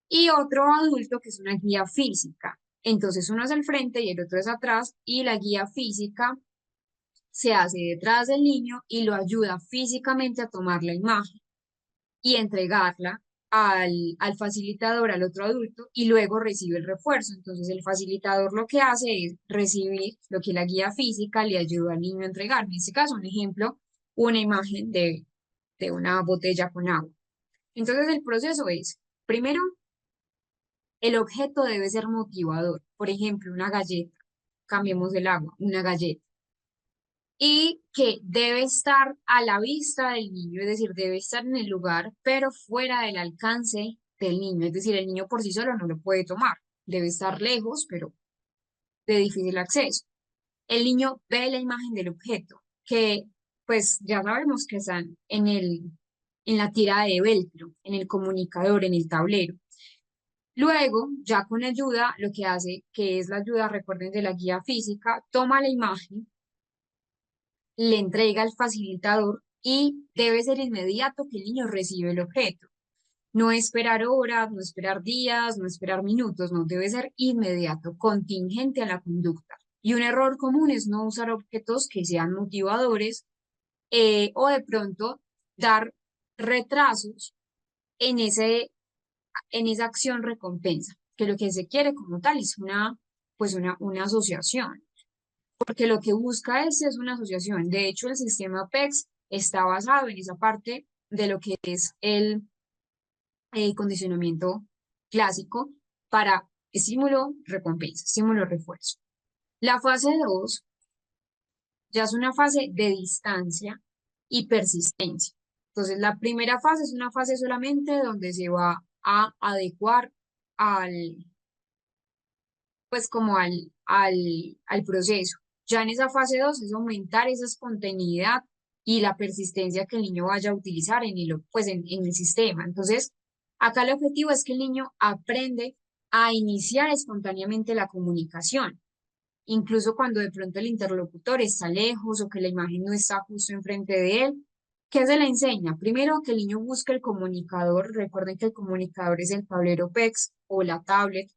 Y otro adulto que es una guía física. Entonces uno es al frente y el otro es atrás y la guía física se hace detrás del niño y lo ayuda físicamente a tomar la imagen y entregarla al facilitador, al otro adulto, y luego recibe el refuerzo. Entonces el facilitador lo que hace es recibir lo que la guía física le ayuda al niño a entregar. En este caso, un ejemplo, una imagen de una botella con agua. Entonces el proceso es, primero, el objeto debe ser motivador. Por ejemplo, una galleta. Cambiemos el agua, una galleta y que debe estar a la vista del niño, es decir, debe estar en el lugar, pero fuera del alcance del niño, es decir, el niño por sí solo no lo puede tomar, debe estar lejos, pero de difícil acceso. El niño ve la imagen del objeto, que pues ya sabemos que están en la tira de velcro, en el comunicador, en el tablero. Luego, ya con ayuda, lo que hace, que es la ayuda, recuerden, de la guía física, toma la imagen, le entrega al facilitador y debe ser inmediato que el niño recibe el objeto. No esperar horas, no esperar días, no esperar minutos, no, debe ser inmediato, contingente a la conducta. Y un error común es no usar objetos que sean motivadores o de pronto dar retrasos en en esa acción recompensa, que lo que se quiere como tal es una asociación, porque lo que busca es una asociación. De hecho, el sistema PEX está basado en esa parte de lo que es el condicionamiento clásico para estímulo, recompensa, estímulo, refuerzo. La fase 2 ya es una fase de distancia y persistencia. Entonces, la primera fase es una fase solamente donde se va a adecuar al, pues como al proceso. Ya en esa fase 2 es aumentar esa espontaneidad y la persistencia que el niño vaya a utilizar en el sistema. Entonces, acá el objetivo es que el niño aprende a iniciar espontáneamente la comunicación, incluso cuando de pronto el interlocutor está lejos o que la imagen no está justo enfrente de él. ¿Qué se le enseña? Primero, que el niño busque el comunicador. Recuerden que el comunicador es el tablero PEX o la tablet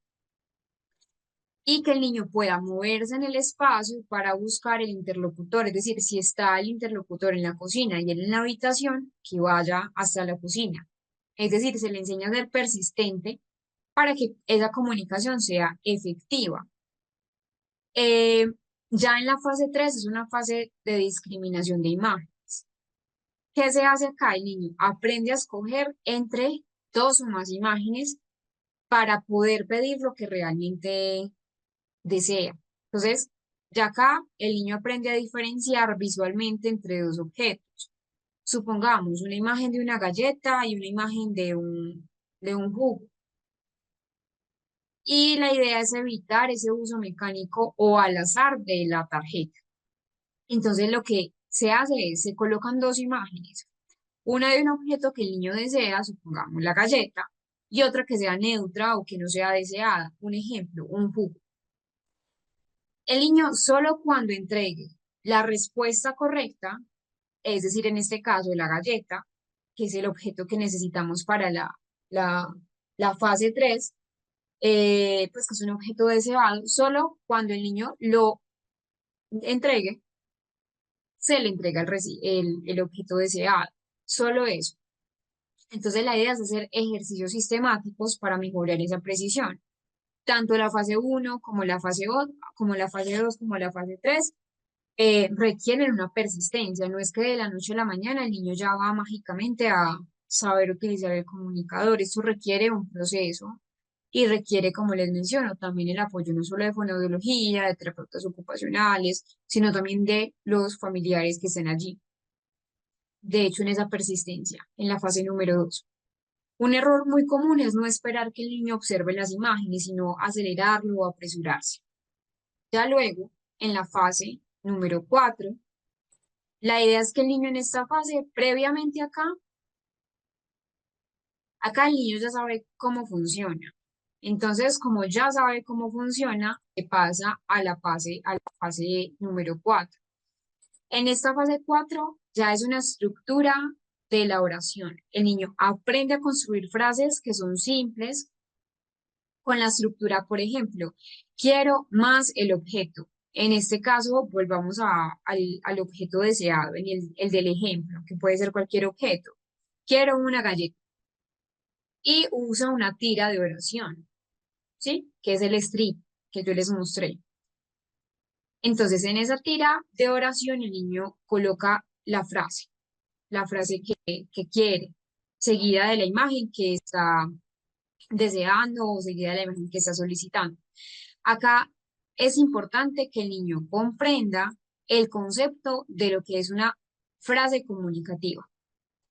y que el niño pueda moverse en el espacio para buscar el interlocutor. Es decir, si está el interlocutor en la cocina y él en la habitación, que vaya hasta la cocina. Es decir, se le enseña a ser persistente para que esa comunicación sea efectiva. Eh, ya en la fase 3 es una fase de discriminación de imágenes. ¿Qué se hace acá? El niño aprende a escoger entre dos o más imágenes para poder pedir lo que realmente desea. Entonces, ya acá el niño aprende a diferenciar visualmente entre dos objetos. Supongamos una imagen de una galleta y una imagen de un jugo. Y la idea es evitar ese uso mecánico o al azar de la tarjeta. Entonces, lo que se hace es, se colocan dos imágenes, una de un objeto que el niño desea, supongamos la galleta, y otra que sea neutra o que no sea deseada. Un ejemplo, un jugo. El niño solo cuando entregue la respuesta correcta, es decir, en este caso la galleta, que es el objeto que necesitamos para la, la fase 3, pues que es un objeto deseado, solo cuando el niño lo entregue, se le entrega el objeto deseado. Solo eso. Entonces la idea es hacer ejercicios sistemáticos para mejorar esa precisión. Tanto la fase 1 como la fase 2, como la fase 2 como la fase 3 requieren una persistencia. No es que de la noche a la mañana el niño ya va mágicamente a saber utilizar el comunicador. Esto requiere un proceso y requiere, como les menciono, también el apoyo no solo de fonoaudiología, de terapeutas ocupacionales, sino también de los familiares que estén allí. De hecho, en esa persistencia, en la fase número 2. Un error muy común es no esperar que el niño observe las imágenes, sino acelerarlo o apresurarse. Ya luego, en la fase número 4, la idea es que el niño en esta fase, previamente acá el niño ya sabe cómo funciona. Entonces, como ya sabe cómo funciona, se pasa a la fase número 4. En esta fase 4 ya es una estructura de la oración. El niño aprende a construir frases que son simples con la estructura, por ejemplo, quiero más el objeto. En este caso, volvamos al objeto deseado, en el del ejemplo, que puede ser cualquier objeto. Quiero una galleta y usa una tira de oración, ¿sí? Que es el strip que yo les mostré. Entonces, en esa tira de oración, el niño coloca la frase que quiere, seguida de la imagen que está deseando o seguida de la imagen que está solicitando. Acá es importante que el niño comprenda el concepto de lo que es una frase comunicativa.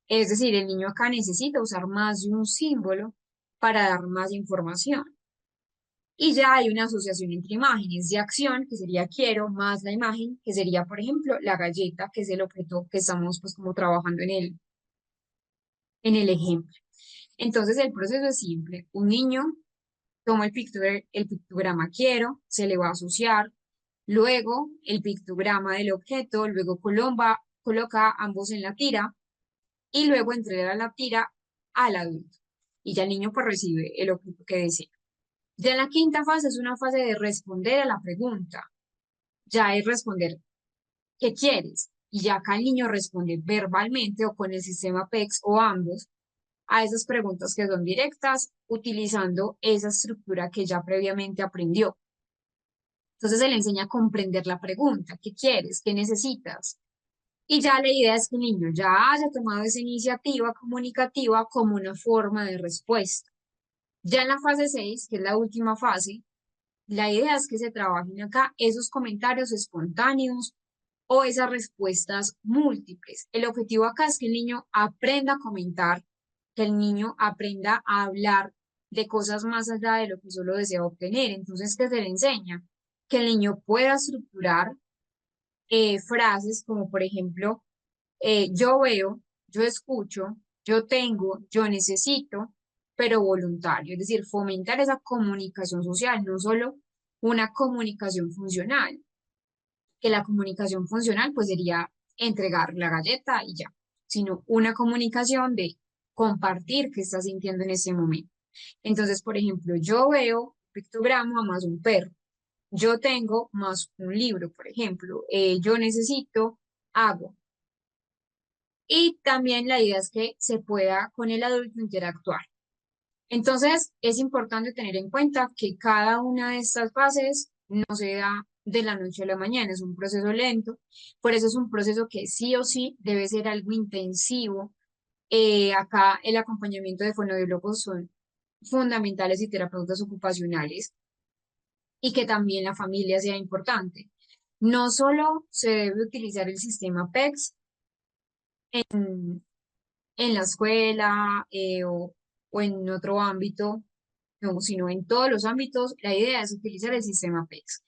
Es decir, el niño acá necesita usar más de un símbolo para dar más información. Y ya hay una asociación entre imágenes de acción, que sería quiero, más la imagen, que sería, por ejemplo, la galleta, que es el objeto que estamos pues como trabajando en el ejemplo. Entonces el proceso es simple. Un niño toma el pictograma quiero, se le va a asociar, luego el pictograma del objeto, luego coloca ambos en la tira y luego entrega la tira al adulto. Y ya el niño pues recibe el objeto que desea. Ya la quinta fase es una fase de responder a la pregunta. Ya es responder ¿qué quieres? Y ya acá el niño responde verbalmente o con el sistema PEX o ambos a esas preguntas que son directas, utilizando esa estructura que ya previamente aprendió. Entonces se le enseña a comprender la pregunta, ¿qué quieres? ¿Qué necesitas? Y ya la idea es que el niño ya haya tomado esa iniciativa comunicativa como una forma de respuesta. Ya en la fase 6, que es la última fase, la idea es que se trabajen acá esos comentarios espontáneos o esas respuestas múltiples. El objetivo acá es que el niño aprenda a comentar, que el niño aprenda a hablar de cosas más allá de lo que solo desea obtener. Entonces, ¿qué se le enseña? Que el niño pueda estructurar frases como, por ejemplo, yo veo, yo escucho, yo tengo, yo necesito, pero voluntario. Es decir, fomentar esa comunicación social, no solo una comunicación funcional, que la comunicación funcional pues sería entregar la galleta y ya, sino una comunicación de compartir qué estás sintiendo en ese momento. Entonces, por ejemplo, yo veo pictograma más un perro, yo tengo más un libro, por ejemplo, yo necesito agua. Y también la idea es que se pueda con el adulto interactuar. Entonces, es importante tener en cuenta que cada una de estas fases no se da de la noche a la mañana, es un proceso lento, por eso es un proceso que sí o sí debe ser algo intensivo. Acá el acompañamiento de fonoaudiólogos son fundamentales y terapeutas ocupacionales y que también la familia sea importante. No solo se debe utilizar el sistema PEX en la escuela o en otro ámbito, no, sino en todos los ámbitos, la idea es utilizar el sistema PEX,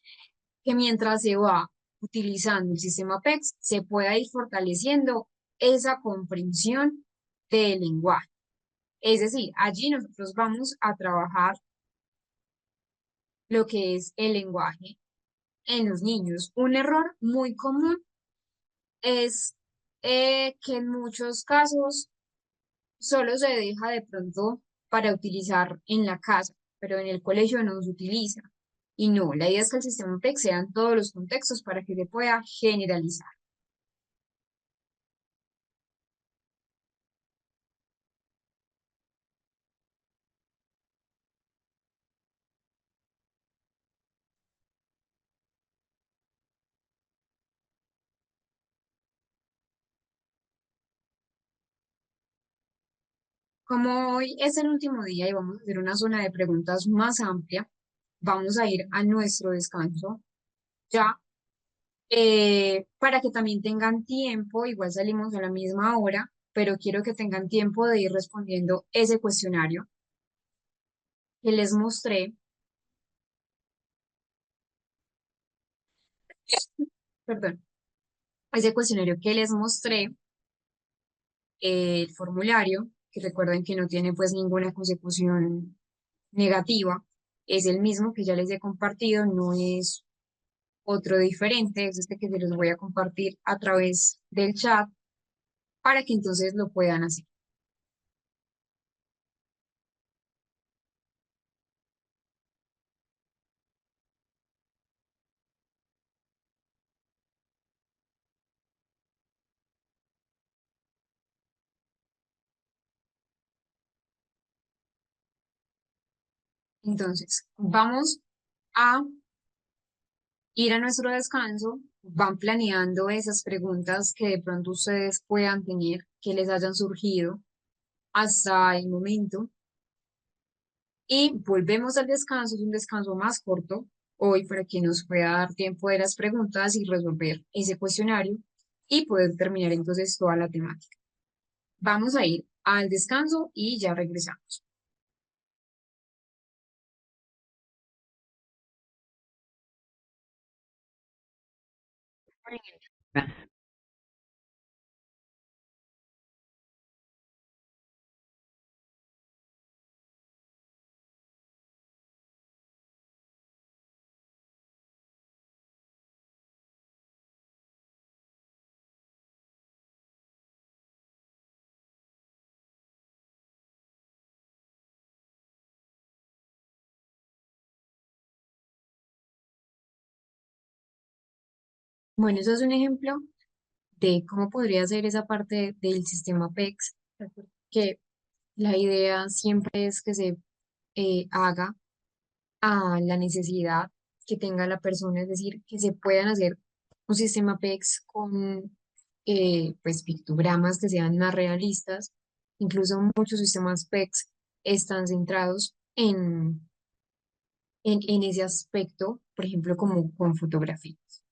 que mientras se va utilizando el sistema PEX, se pueda ir fortaleciendo esa comprensión del lenguaje. Es decir, allí nosotros vamos a trabajar lo que es el lenguaje en los niños. Un error muy común es que en muchos casos solo se deja de pronto para utilizar en la casa, pero en el colegio no se utiliza. Y no, la idea es que el sistema PEC sea en todos los contextos para que se pueda generalizar. Como hoy es el último día y vamos a hacer una zona de preguntas más amplia, vamos a ir a nuestro descanso ya, para que también tengan tiempo, igual salimos a la misma hora, pero quiero que tengan tiempo de ir respondiendo ese cuestionario que les mostré, perdón, ese cuestionario que les mostré, el formulario, que recuerden que no tiene pues ninguna consecución negativa, es el mismo que ya les he compartido, no es otro diferente, es este que se los voy a compartir a través del chat para que entonces lo puedan hacer. Entonces, vamos a ir a nuestro descanso, van planeando esas preguntas que de pronto ustedes puedan tener, que les hayan surgido hasta el momento. Y volvemos al descanso, es un descanso más corto hoy para que nos pueda dar tiempo de las preguntas y resolver ese cuestionario y poder terminar entonces toda la temática. Vamos a ir al descanso y ya regresamos. Bueno, eso es un ejemplo de cómo podría ser esa parte del sistema PEX, que la idea siempre es que se haga a la necesidad que tenga la persona, es decir, que se puedan hacer un sistema PEX con pues pictogramas que sean más realistas. Incluso muchos sistemas PEX están centrados en ese aspecto, por ejemplo, como con fotografías.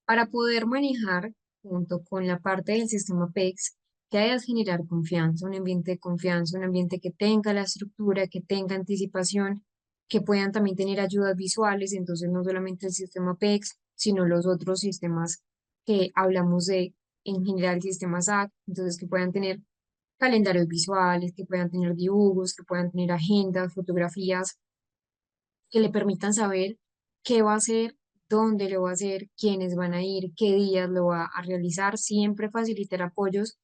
Para poder manejar junto con la parte del sistema PEX, que haya es generar confianza, un ambiente de confianza, un ambiente que tenga la estructura, que tenga anticipación, que puedan también tener ayudas visuales, entonces no solamente el sistema PEX, sino los otros sistemas que hablamos de, en general, el sistema SAC, entonces que puedan tener calendarios visuales, que puedan tener dibujos, que puedan tener agendas, fotografías, que le permitan saber qué va a hacer, dónde lo va a hacer, quiénes van a ir, qué días lo va a realizar, siempre facilitar apoyos.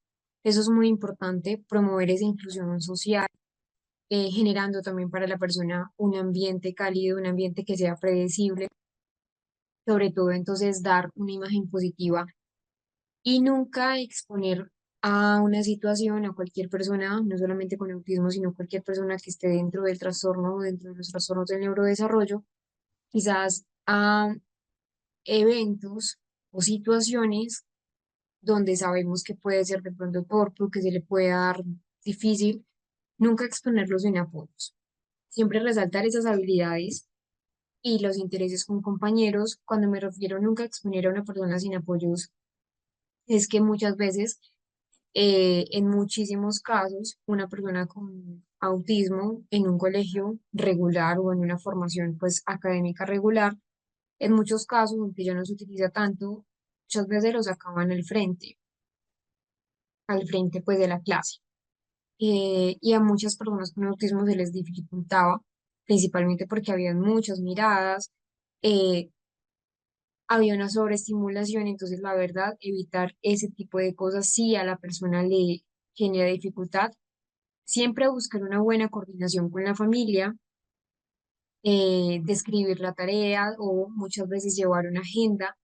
Eso es muy importante, promover esa inclusión social, generando también para la persona un ambiente cálido, un ambiente que sea predecible, sobre todo entonces dar una imagen positiva y nunca exponer a una situación a cualquier persona, no solamente con autismo, sino cualquier persona que esté dentro del trastorno o dentro de los trastornos del neurodesarrollo, quizás a eventos o situaciones donde sabemos que puede ser de pronto torpe o que se le puede dar difícil, nunca exponerlos en apoyos. Siempre resaltar esas habilidades y los intereses con compañeros. Cuando me refiero nunca a exponer a una persona sin apoyos, es que muchas veces, en muchísimos casos, una persona con autismo en un colegio regular o en una formación pues académica regular, en muchos casos, aunque ya no se utiliza tanto, muchas veces los sacaban al frente pues de la clase. Y a muchas personas con autismo se les dificultaba, principalmente porque había muchas miradas, eh, había una sobreestimulación, entonces la verdad, evitar ese tipo de cosas si a la persona le genera dificultad. Siempre buscar una buena coordinación con la familia, describir la tarea o muchas veces llevar una agenda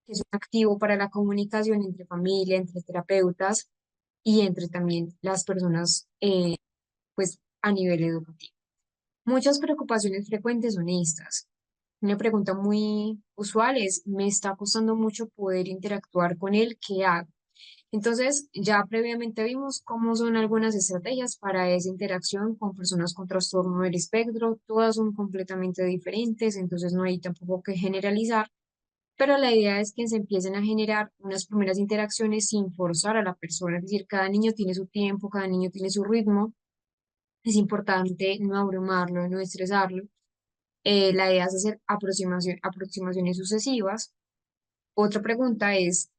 que es un activo para la comunicación entre familia, entre terapeutas y entre también las personas, pues a nivel educativo. Muchas preocupaciones frecuentes son estas. Una pregunta muy usual es, me está costando mucho poder interactuar con él, ¿qué hago? Entonces, ya previamente vimos cómo son algunas estrategias para esa interacción con personas con trastorno del espectro. Todas son completamente diferentes, entonces no hay tampoco que generalizar, pero la idea es que se empiecen a generar unas primeras interacciones sin forzar a la persona, es decir, cada niño tiene su tiempo, cada niño tiene su ritmo, es importante no abrumarlo, no estresarlo. La idea es hacer aproximaciones sucesivas. Otra pregunta es,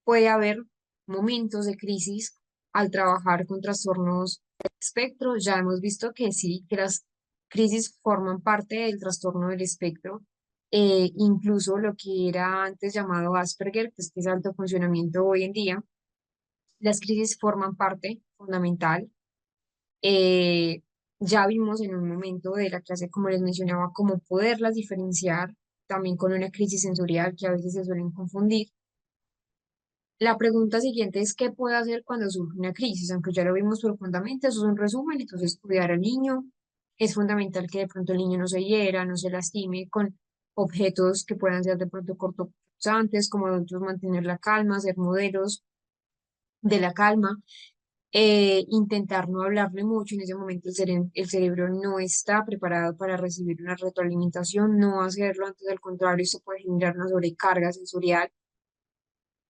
¿puede haber momentos de crisis al trabajar con trastornos del espectro? Ya hemos visto que sí, que las crisis forman parte del trastorno del espectro. Incluso lo que era antes llamado Asperger, pues que es alto funcionamiento hoy en día, las crisis forman parte fundamental. Eh, ya vimos en un momento de la clase, como les mencionaba, cómo poderlas diferenciar también con una crisis sensorial que a veces se suelen confundir. La pregunta siguiente es, ¿qué puedo hacer cuando surge una crisis? Aunque ya lo vimos profundamente, eso es un resumen, entonces cuidar al niño. Es fundamental que de pronto el niño no se hiera, no se lastime con objetos que puedan ser de pronto cortopunzantes, como adultos mantener la calma, ser modelos de la calma, intentar no hablarle mucho. En ese momento el cerebro no está preparado para recibir una retroalimentación, no hacerlo, antes al contrario, esto puede generar una sobrecarga sensorial,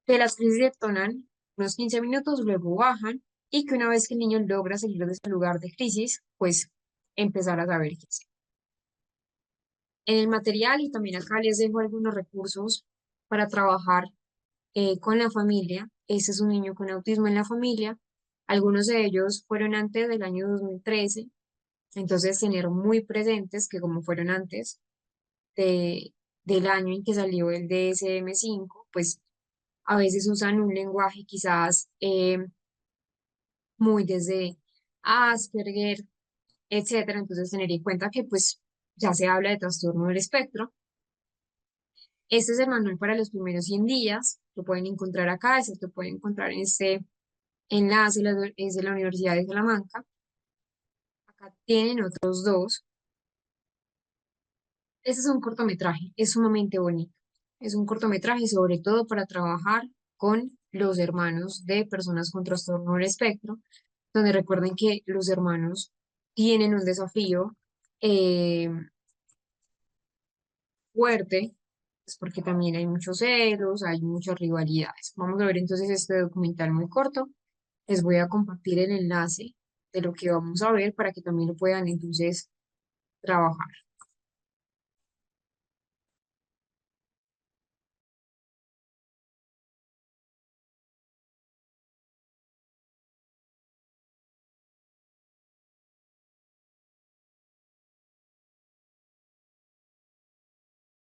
que las crisis detonan unos 15 minutos, luego bajan y que una vez que el niño logra salir de ese lugar de crisis, pues empezar a saber qué hacer. En el material y también acá les dejo algunos recursos para trabajar con la familia. Ese es un niño con autismo en la familia. Algunos de ellos fueron antes del año 2013, entonces tener muy presentes que como fueron antes de, del año en que salió el DSM-5, pues a veces usan un lenguaje quizás muy desde Asperger, etcétera. Entonces, tener en cuenta que pues ya se habla de trastorno del espectro. Este es el manual para los primeros 100 días. Lo pueden encontrar acá, lo pueden encontrar en este enlace, es de la Universidad de Salamanca. Acá tienen otros dos. Este es un cortometraje, es sumamente bonito. Es un cortometraje sobre todo para trabajar con los hermanos de personas con trastorno del espectro, donde recuerden que los hermanos tienen un desafío eh, fuerte, pues porque también hay muchos celos, hay muchas rivalidades. Vamos a ver entonces este documental muy corto. Les voy a compartir el enlace de lo que vamos a ver para que también lo puedan entonces trabajar.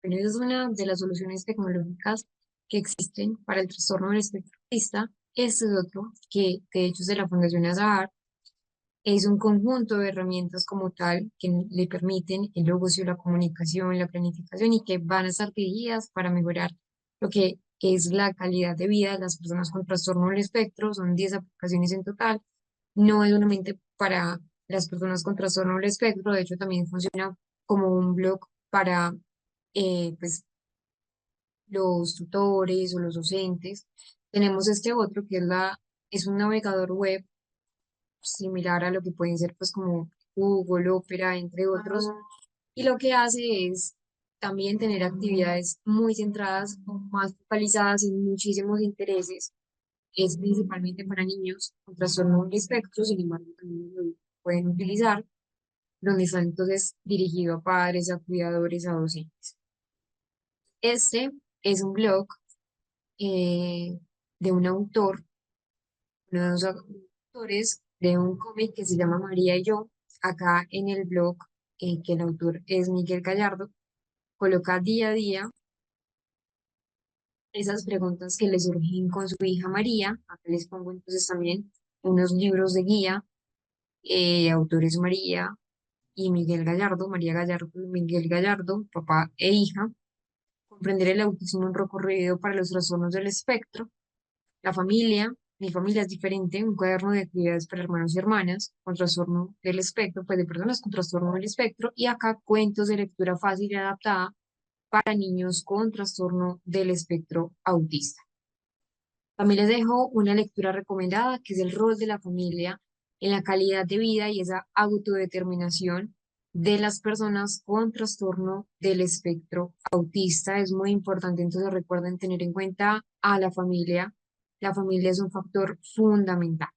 Bueno, esa es una de las soluciones tecnológicas que existen para el trastorno del espectro autista. Este es otro que, de hecho, es de la Fundación Azahar. Es un conjunto de herramientas como tal que le permiten el negocio, la comunicación, la planificación y que van a estar dirigidas para mejorar lo que es la calidad de vida de las personas con trastorno del espectro. Son 10 aplicaciones en total. No es solamente para las personas con trastorno del espectro, de hecho también funciona como un blog para pues los tutores o los docentes. Tenemos este otro que es un navegador web similar a lo que pueden ser pues como Google, Opera, entre otros. Y lo que hace es también tener actividades muy centradas o más focalizadas en muchísimos intereses. Es principalmente para niños con trastorno del espectro, sin embargo también lo pueden utilizar, donde está entonces dirigido a padres, a cuidadores, a docentes. Este es un blog eh, de un autor, uno de los autores de un cómic que se llama María y yo. Acá en el blog, que el autor es Miguel Gallardo, coloca día a día esas preguntas que le surgen con su hija María. Acá les pongo entonces también unos libros de guía, autores María y Miguel Gallardo, María Gallardo y Miguel Gallardo, papá e hija. Comprender el autismo, un recorrido para los trastornos del espectro. La familia, mi familia es diferente, un cuaderno de actividades para hermanos y hermanas con trastorno del espectro, pues de personas con trastorno del espectro, y acá cuentos de lectura fácil y adaptada para niños con trastorno del espectro autista. También les dejo una lectura recomendada, que es el rol de la familia en la calidad de vida y esa autodeterminación de las personas con trastorno del espectro autista. Es muy importante, entonces recuerden tener en cuenta a la familia. La familia es un factor fundamental.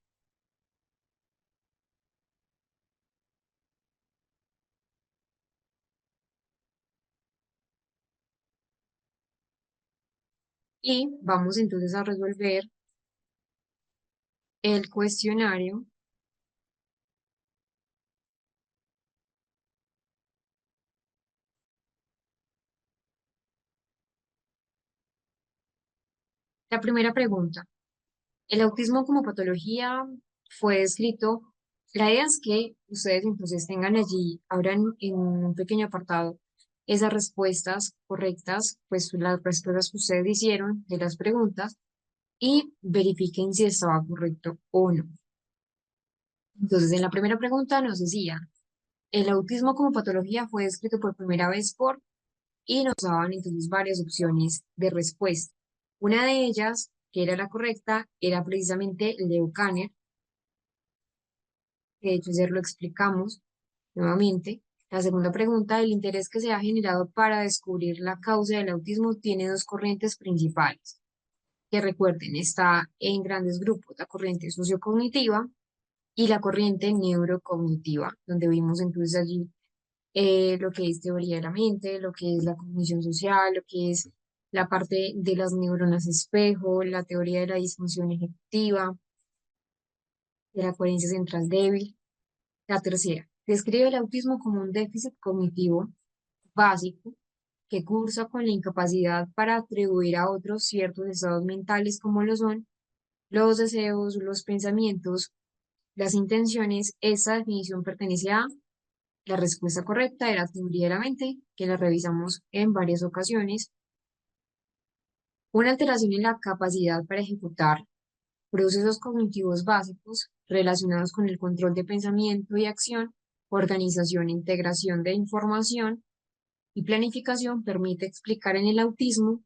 Y vamos entonces a resolver el cuestionario. La primera pregunta: el autismo como patología fue descrito. La idea es que ustedes entonces tengan allí, abran en un pequeño apartado esas respuestas correctas, pues las respuestas que ustedes hicieron de las preguntas, y verifiquen si estaba correcto o no. Entonces, en la primera pregunta nos decía, el autismo como patología fue descrito por primera vez por, y nos daban entonces varias opciones de respuesta. Una de ellas, que era la correcta, era precisamente Leo Kanner, que de hecho ayer lo explicamos nuevamente. La segunda pregunta: el interés que se ha generado para descubrir la causa del autismo tiene dos corrientes principales, que recuerden, está en grandes grupos, la corriente sociocognitiva y la corriente neurocognitiva, donde vimos entonces allí lo que es teoría de la mente, lo que es la cognición social, lo que es la parte de las neuronas espejo, la teoría de la disfunción ejecutiva, de la coherencia central débil. La tercera, describe el autismo como un déficit cognitivo básico que cursa con la incapacidad para atribuir a otros ciertos estados mentales como lo son los deseos, los pensamientos, las intenciones. Esta definición pertenece a la respuesta correcta de la teoría de la mente, que la revisamos en varias ocasiones. Una alteración en la capacidad para ejecutar procesos cognitivos básicos relacionados con el control de pensamiento y acción, organización e integración de información y planificación permite explicar en el autismo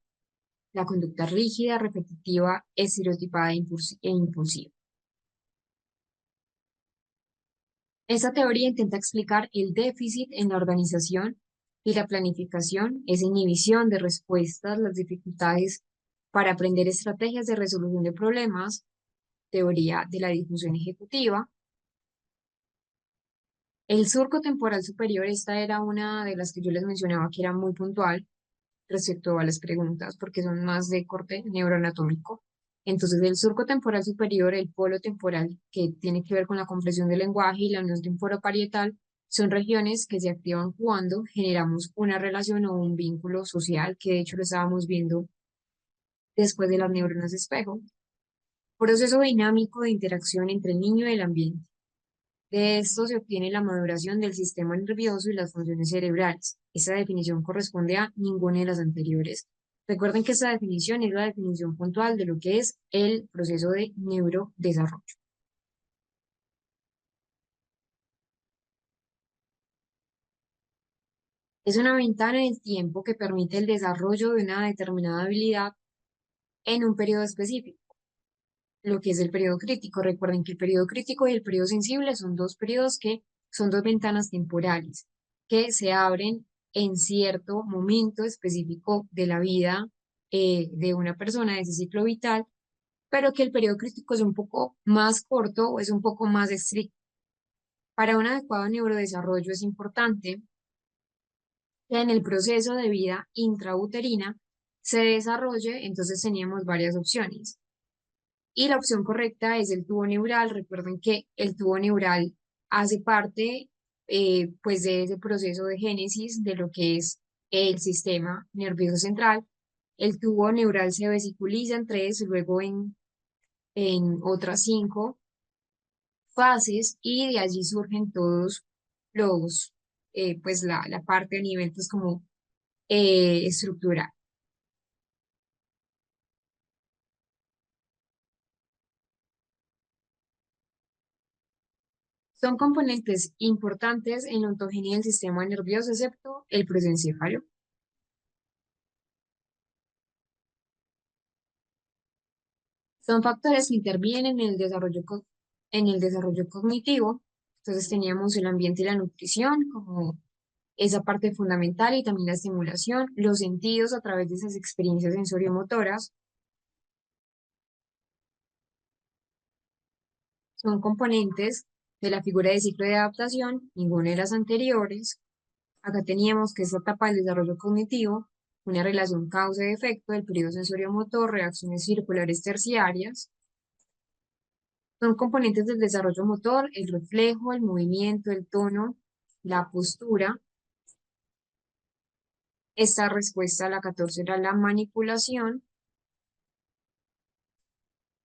la conducta rígida, repetitiva, estereotipada e impulsiva. Esta teoría intenta explicar el déficit en la organización y la planificación, esa inhibición de respuestas, las dificultades para aprender estrategias de resolución de problemas, teoría de la difusión ejecutiva. El surco temporal superior, esta era una de las que yo les mencionaba que era muy puntual respecto a las preguntas, porque son más de corte neuroanatómico. Entonces, el surco temporal superior, el polo temporal, que tiene que ver con la comprensión del lenguaje, y la unión temporoparietal, son regiones que se activan cuando generamos una relación o un vínculo social, que de hecho lo estábamos viendo después de las neuronas espejo. Proceso dinámico de interacción entre el niño y el ambiente. De esto se obtiene la maduración del sistema nervioso y las funciones cerebrales. Esta definición corresponde a ninguna de las anteriores. Recuerden que esta definición es la definición puntual de lo que es el proceso de neurodesarrollo. Es una ventana del tiempo que permite el desarrollo de una determinada habilidad en un periodo específico, lo que es el periodo crítico. Recuerden que el periodo crítico y el periodo sensible son dos periodos que son dos ventanas temporales que se abren en cierto momento específico de la vida de una persona, de ese ciclo vital, pero que el periodo crítico es un poco más corto o es un poco más estricto. Para un adecuado neurodesarrollo es importante que en el proceso de vida intrauterina se desarrolle, entonces teníamos varias opciones. Y la opción correcta es el tubo neural. Recuerden que el tubo neural hace parte pues de ese proceso de génesis de lo que es el sistema nervioso central. El tubo neural se vesiculiza en tres, luego en otras cinco fases y de allí surgen todos los, pues la parte a nivel pues como estructural. Son componentes importantes en la ontogenia del sistema nervioso, excepto el prosencéfalo. Son factores que intervienen en el desarrollo, en el desarrollo cognitivo. Entonces teníamos el ambiente y la nutrición como esa parte fundamental y también la estimulación, los sentidos a través de esas experiencias sensoriomotoras. Son componentes de la figura de ciclo de adaptación, ninguna de las anteriores. Acá teníamos que esta etapa del desarrollo cognitivo, una relación causa y efecto del periodo sensoriomotor, reacciones circulares terciarias. Son componentes del desarrollo motor, el reflejo, el movimiento, el tono, la postura. Esta respuesta a la 14 era la manipulación.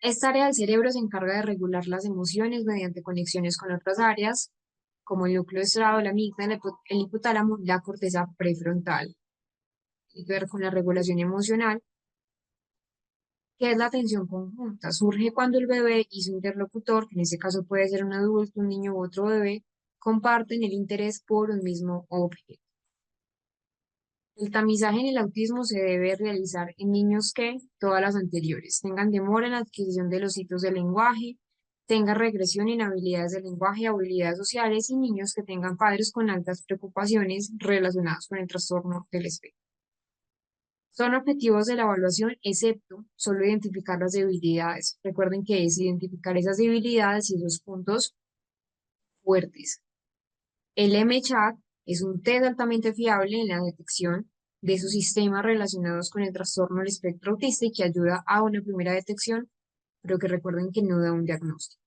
Esta área del cerebro se encarga de regular las emociones mediante conexiones con otras áreas, como el núcleo estriado, la amígdala, el hipotálamo y la corteza prefrontal. Tiene que ver con la regulación emocional, que es la atención conjunta. Surge cuando el bebé y su interlocutor, que en este caso puede ser un adulto, un niño u otro bebé, comparten el interés por un mismo objeto. El tamizaje en el autismo se debe realizar en niños que, todas las anteriores, tengan demora en la adquisición de los hitos del lenguaje, tengan regresión en habilidades del lenguaje, habilidades sociales y niños que tengan padres con altas preocupaciones relacionadas con el trastorno del espectro. Son objetivos de la evaluación, excepto solo identificar las debilidades. Recuerden que es identificar esas debilidades y esos puntos fuertes. El MCHAT es un test altamente fiable en la detección de esos sistemas relacionados con el trastorno del espectro autista y que ayuda a una primera detección, pero que recuerden que no da un diagnóstico.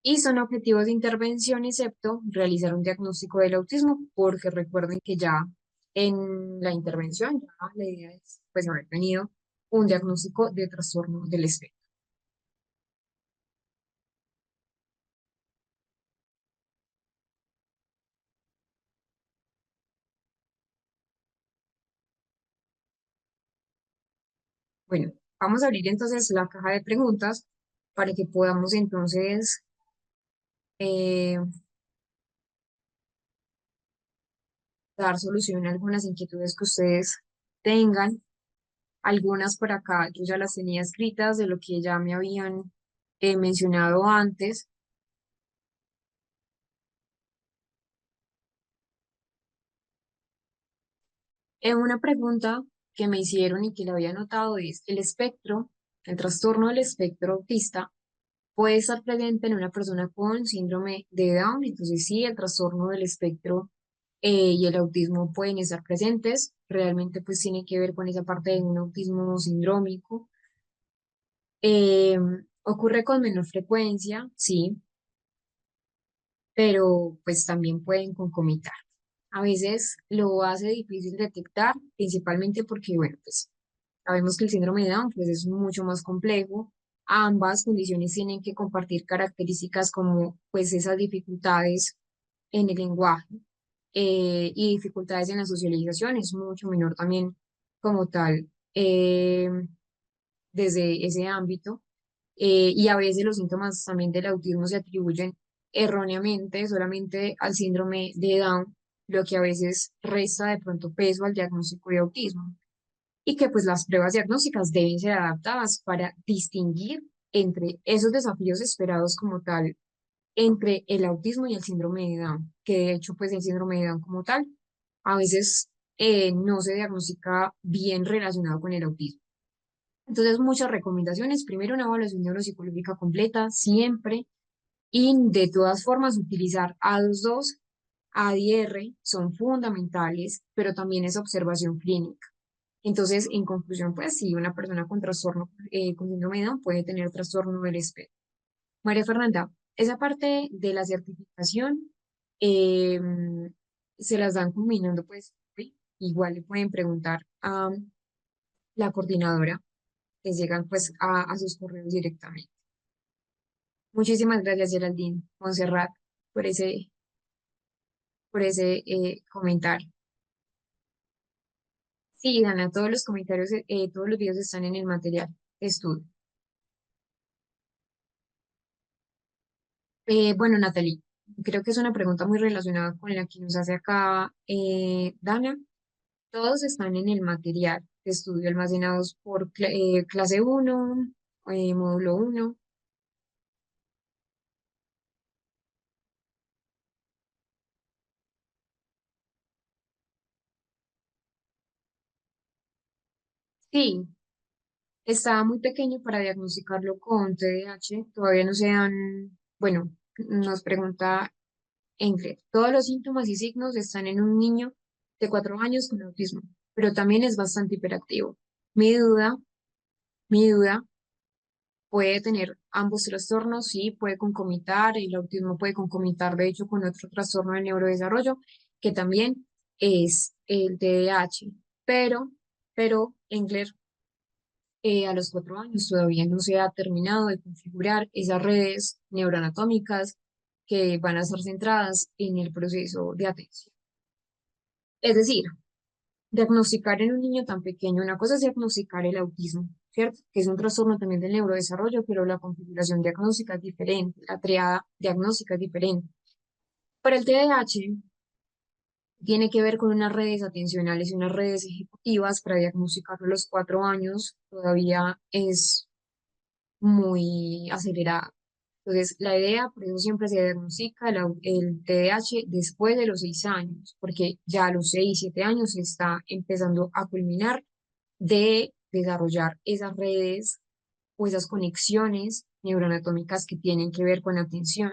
Y son objetivos de intervención, excepto realizar un diagnóstico del autismo, porque recuerden que ya en la intervención, ya la idea es pues haber tenido un diagnóstico de trastorno del espectro. Bueno, vamos a abrir entonces la caja de preguntas para que podamos entonces eh, dar solución a algunas inquietudes que ustedes tengan. Algunas por acá yo ya las tenía escritas de lo que ya me habían mencionado antes. Una pregunta que me hicieron y que la había notado es, el trastorno del espectro autista puede estar presente en una persona con síndrome de Down. Entonces sí, el trastorno del espectro y el autismo pueden estar presentes. Realmente pues tiene que ver con esa parte de un autismo sindrómico. Eh, Ocurre con menor frecuencia, sí, pero pues también pueden concomitar. A veces lo hace difícil detectar, principalmente porque, bueno, pues sabemos que el síndrome de Down pues, es mucho más complejo. Ambas condiciones tienen que compartir características como pues esas dificultades en el lenguaje y dificultades en la socialización. Es mucho menor también como tal desde ese ámbito. Y a veces los síntomas también del autismo se atribuyen erróneamente solamente al síndrome de Down, lo que a veces resta de pronto peso al diagnóstico de autismo y que pues las pruebas diagnósticas deben ser adaptadas para distinguir entre esos desafíos esperados como tal, entre el autismo y el síndrome de Down, que de hecho pues el síndrome de Down como tal a veces no se diagnostica bien relacionado con el autismo. Entonces, muchas recomendaciones. Primero, una evaluación neuropsicológica completa, siempre. Y de todas formas, utilizar A22, ADR son fundamentales, pero también es observación clínica. Entonces, en conclusión, pues si una persona con trastorno, con síndrome de Down puede tener trastorno del espectro. María Fernanda, esa parte de la certificación eh, se las dan combinando, pues ¿sí? Igual le pueden preguntar a la coordinadora, les llegan pues a sus correos directamente. Muchísimas gracias, Geraldine Montserrat, por ese comentario. Sí, Dana, todos los comentarios, todos los videos están en el material de estudio. Bueno, Natalie, creo que es una pregunta muy relacionada con la que nos hace acá Dana. Todos están en el material de estudio almacenados por clase uno, módulo uno. Sí, estaba muy pequeño para diagnosticarlo con TDAH. Todavía no se han, bueno, nos pregunta Engler. Todos los síntomas y signos están en un niño de 4 años con autismo, pero también es bastante hiperactivo. Mi duda, mi duda, puede tener ambos trastornos, sí, puede concomitar, el autismo puede concomitar, de hecho, con otro trastorno del neurodesarrollo, que también es el TDAH, pero Engler a los 4 años todavía no se ha terminado de configurar esas redes neuroanatómicas que van a estar centradas en el proceso de atención. Es decir, diagnosticar en un niño tan pequeño, una cosa es diagnosticar el autismo, ¿cierto? Que es un trastorno también del neurodesarrollo, pero la configuración diagnóstica es diferente, la triada diagnóstica es diferente. Para el TDAH tiene que ver con unas redes atencionales y unas redes ejecutivas para diagnosticarlo a los 4 años, todavía es muy acelerada. Entonces, la idea, por eso siempre se diagnostica el TDAH después de los 6 años, porque ya a los 6, 7 años se está empezando a culminar de desarrollar esas redes o esas conexiones neuroanatómicas que tienen que ver con la atención.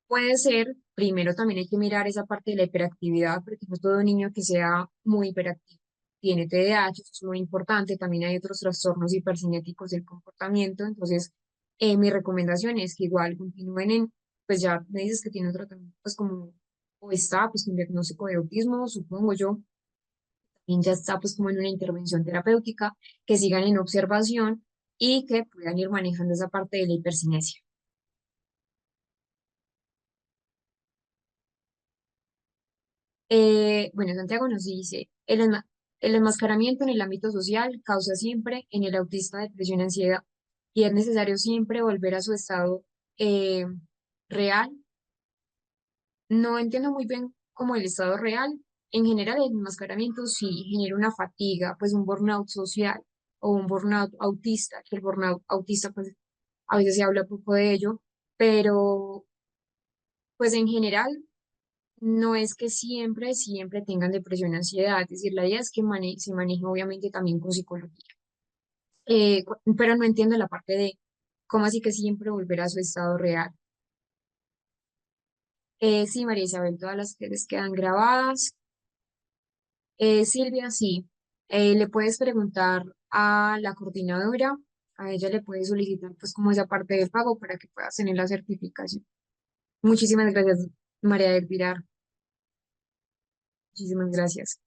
Puede ser, primero también hay que mirar esa parte de la hiperactividad, porque no todo niño que sea muy hiperactivo tiene TDAH, eso es muy importante. También hay otros trastornos hipercinéticos del comportamiento. Entonces, mi recomendación es que igual continúen pues ya me dices que tiene un tratamiento, pues como, o está, pues un diagnóstico de autismo, supongo yo, también ya está pues como en una intervención terapéutica, que sigan en observación y que puedan ir manejando esa parte de la hipercinesia. Bueno, Santiago nos dice, El enmascaramiento en el ámbito social causa siempre en el autista depresión y ansiedad y es necesario siempre volver a su estado eh, real. No entiendo muy bien cómo el estado real. En general, el enmascaramiento sí genera una fatiga, pues un burnout social o un burnout autista, que el burnout autista pues a veces se habla poco de ello, pero pues en general no es que siempre tengan depresión y ansiedad, es decir, la idea es que se maneje obviamente también con psicología. Pero no entiendo la parte de cómo así que siempre volver a su estado real. Sí, María Isabel, todas las que les quedan grabadas. Silvia, sí. Le puedes preguntar a la coordinadora, a ella le puedes solicitar pues como esa parte de pago para que puedas tener la certificación. Muchísimas gracias, María del Pilar. Muchísimas gracias.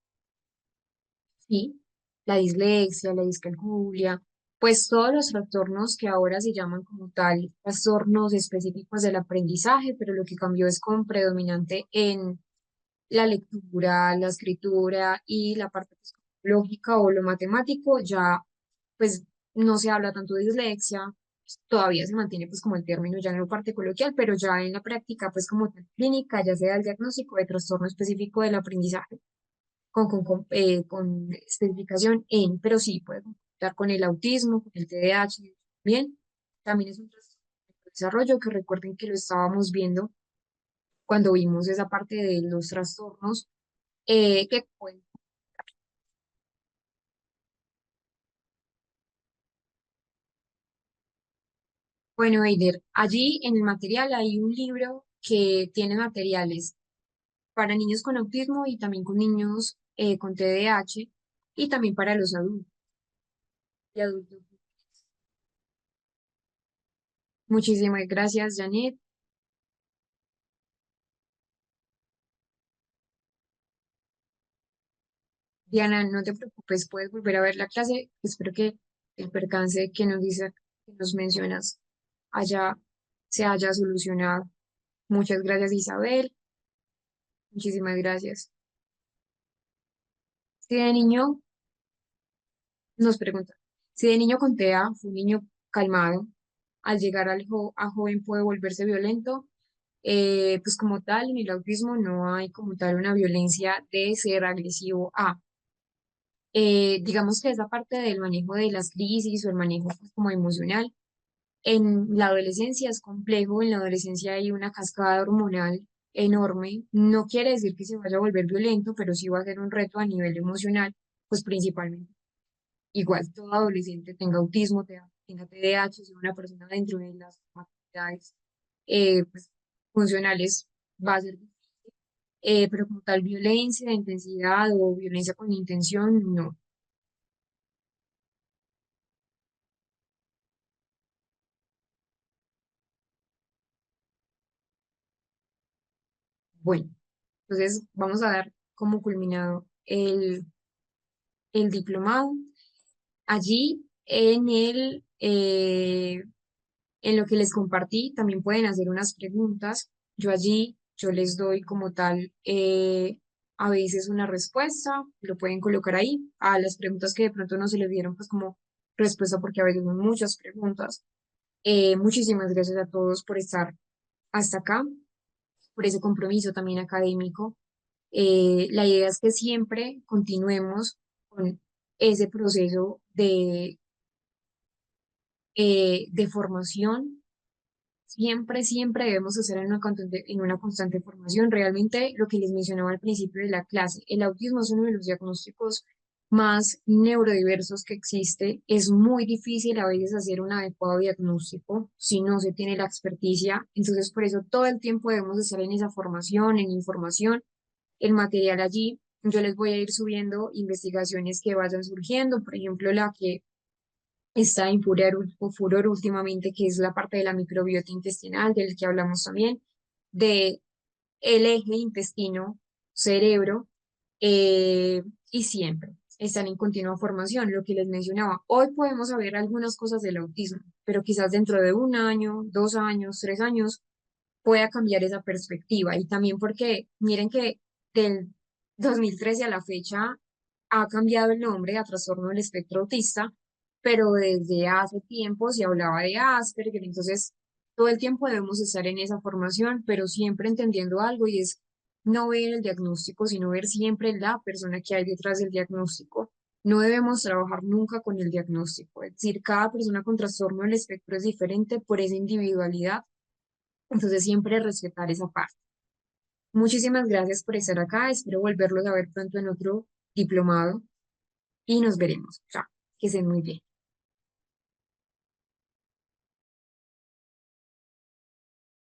Sí, la dislexia, la discalculia, pues todos los trastornos que ahora se llaman como tal trastornos específicos del aprendizaje, pero lo que cambió es con predominante en la lectura, la escritura y la parte pues, lógica o lo matemático, ya pues no se habla tanto de dislexia, todavía se mantiene pues como el término ya en la parte coloquial, pero ya en la práctica pues como tal clínica ya se da el diagnóstico de trastorno específico del aprendizaje con especificación en, pero sí puede contar con el autismo, con el TDAH, bien, también es un trastorno de desarrollo que recuerden que lo estábamos viendo cuando vimos esa parte de los trastornos que pueden. Bueno, Eider, allí en el material hay un libro que tiene materiales para niños con autismo y también con niños con TDAH y también para los adultos y adultos. Muchísimas gracias, Janet. Diana, no te preocupes, puedes volver a ver la clase. Espero que el percance que nos dice, que nos mencionas, se haya solucionado. Muchas gracias, Isabel. Muchísimas gracias. Si de niño, nos pregunta, si de niño con TEA fue un niño calmado, al llegar a joven puede volverse violento, pues como tal, en el autismo no hay como tal una violencia de ser agresivo a. Digamos que esa parte del manejo de las crisis o el manejo pues, como emocional, en la adolescencia es complejo, en la adolescencia hay una cascada hormonal enorme, no quiere decir que se vaya a volver violento, pero sí va a ser un reto a nivel emocional, pues principalmente. Igual todo adolescente tenga autismo, tenga TDAH, sea una persona dentro de las actividades pues, funcionales, va a ser difícil. Pero como tal violencia de intensidad o violencia con intención, no. Bueno, entonces vamos a dar como culminado el diplomado. Allí en lo que les compartí, también pueden hacer unas preguntas. Yo les doy como tal a veces una respuesta, lo pueden colocar ahí. A las preguntas que de pronto no se les dieron, pues como respuesta, porque a veces son muchas preguntas. Muchísimas gracias a todos por estar hasta acá, por ese compromiso también académico. La idea es que siempre continuemos con ese proceso de formación. Siempre debemos hacer en una constante formación. Realmente lo que les mencionaba al principio de la clase, el autismo es uno de los diagnósticos más neurodiversos que existe. Es muy difícil a veces hacer un adecuado diagnóstico si no se tiene la experticia. Entonces, por eso todo el tiempo debemos estar en esa formación, en información, el material allí. Yo les voy a ir subiendo investigaciones que vayan surgiendo, por ejemplo, la que está en furor últimamente, que es la parte de la microbiota intestinal, del que hablamos también, de el eje intestino-cerebro, y siempre están en continua formación, lo que les mencionaba. Hoy podemos saber algunas cosas del autismo, pero quizás dentro de un año, 2 años, 3 años, pueda cambiar esa perspectiva. Y también porque miren que del 2013 a la fecha ha cambiado el nombre a trastorno del espectro autista, pero desde hace tiempo se hablaba de Asperger, entonces todo el tiempo debemos estar en esa formación, pero siempre entendiendo algo y es no ver el diagnóstico, sino ver siempre la persona que hay detrás del diagnóstico. No debemos trabajar nunca con el diagnóstico, es decir, cada persona con trastorno del espectro es diferente por esa individualidad, entonces siempre respetar esa parte. Muchísimas gracias por estar acá, espero volverlos a ver pronto en otro diplomado y nos veremos. Chao, que estén muy bien.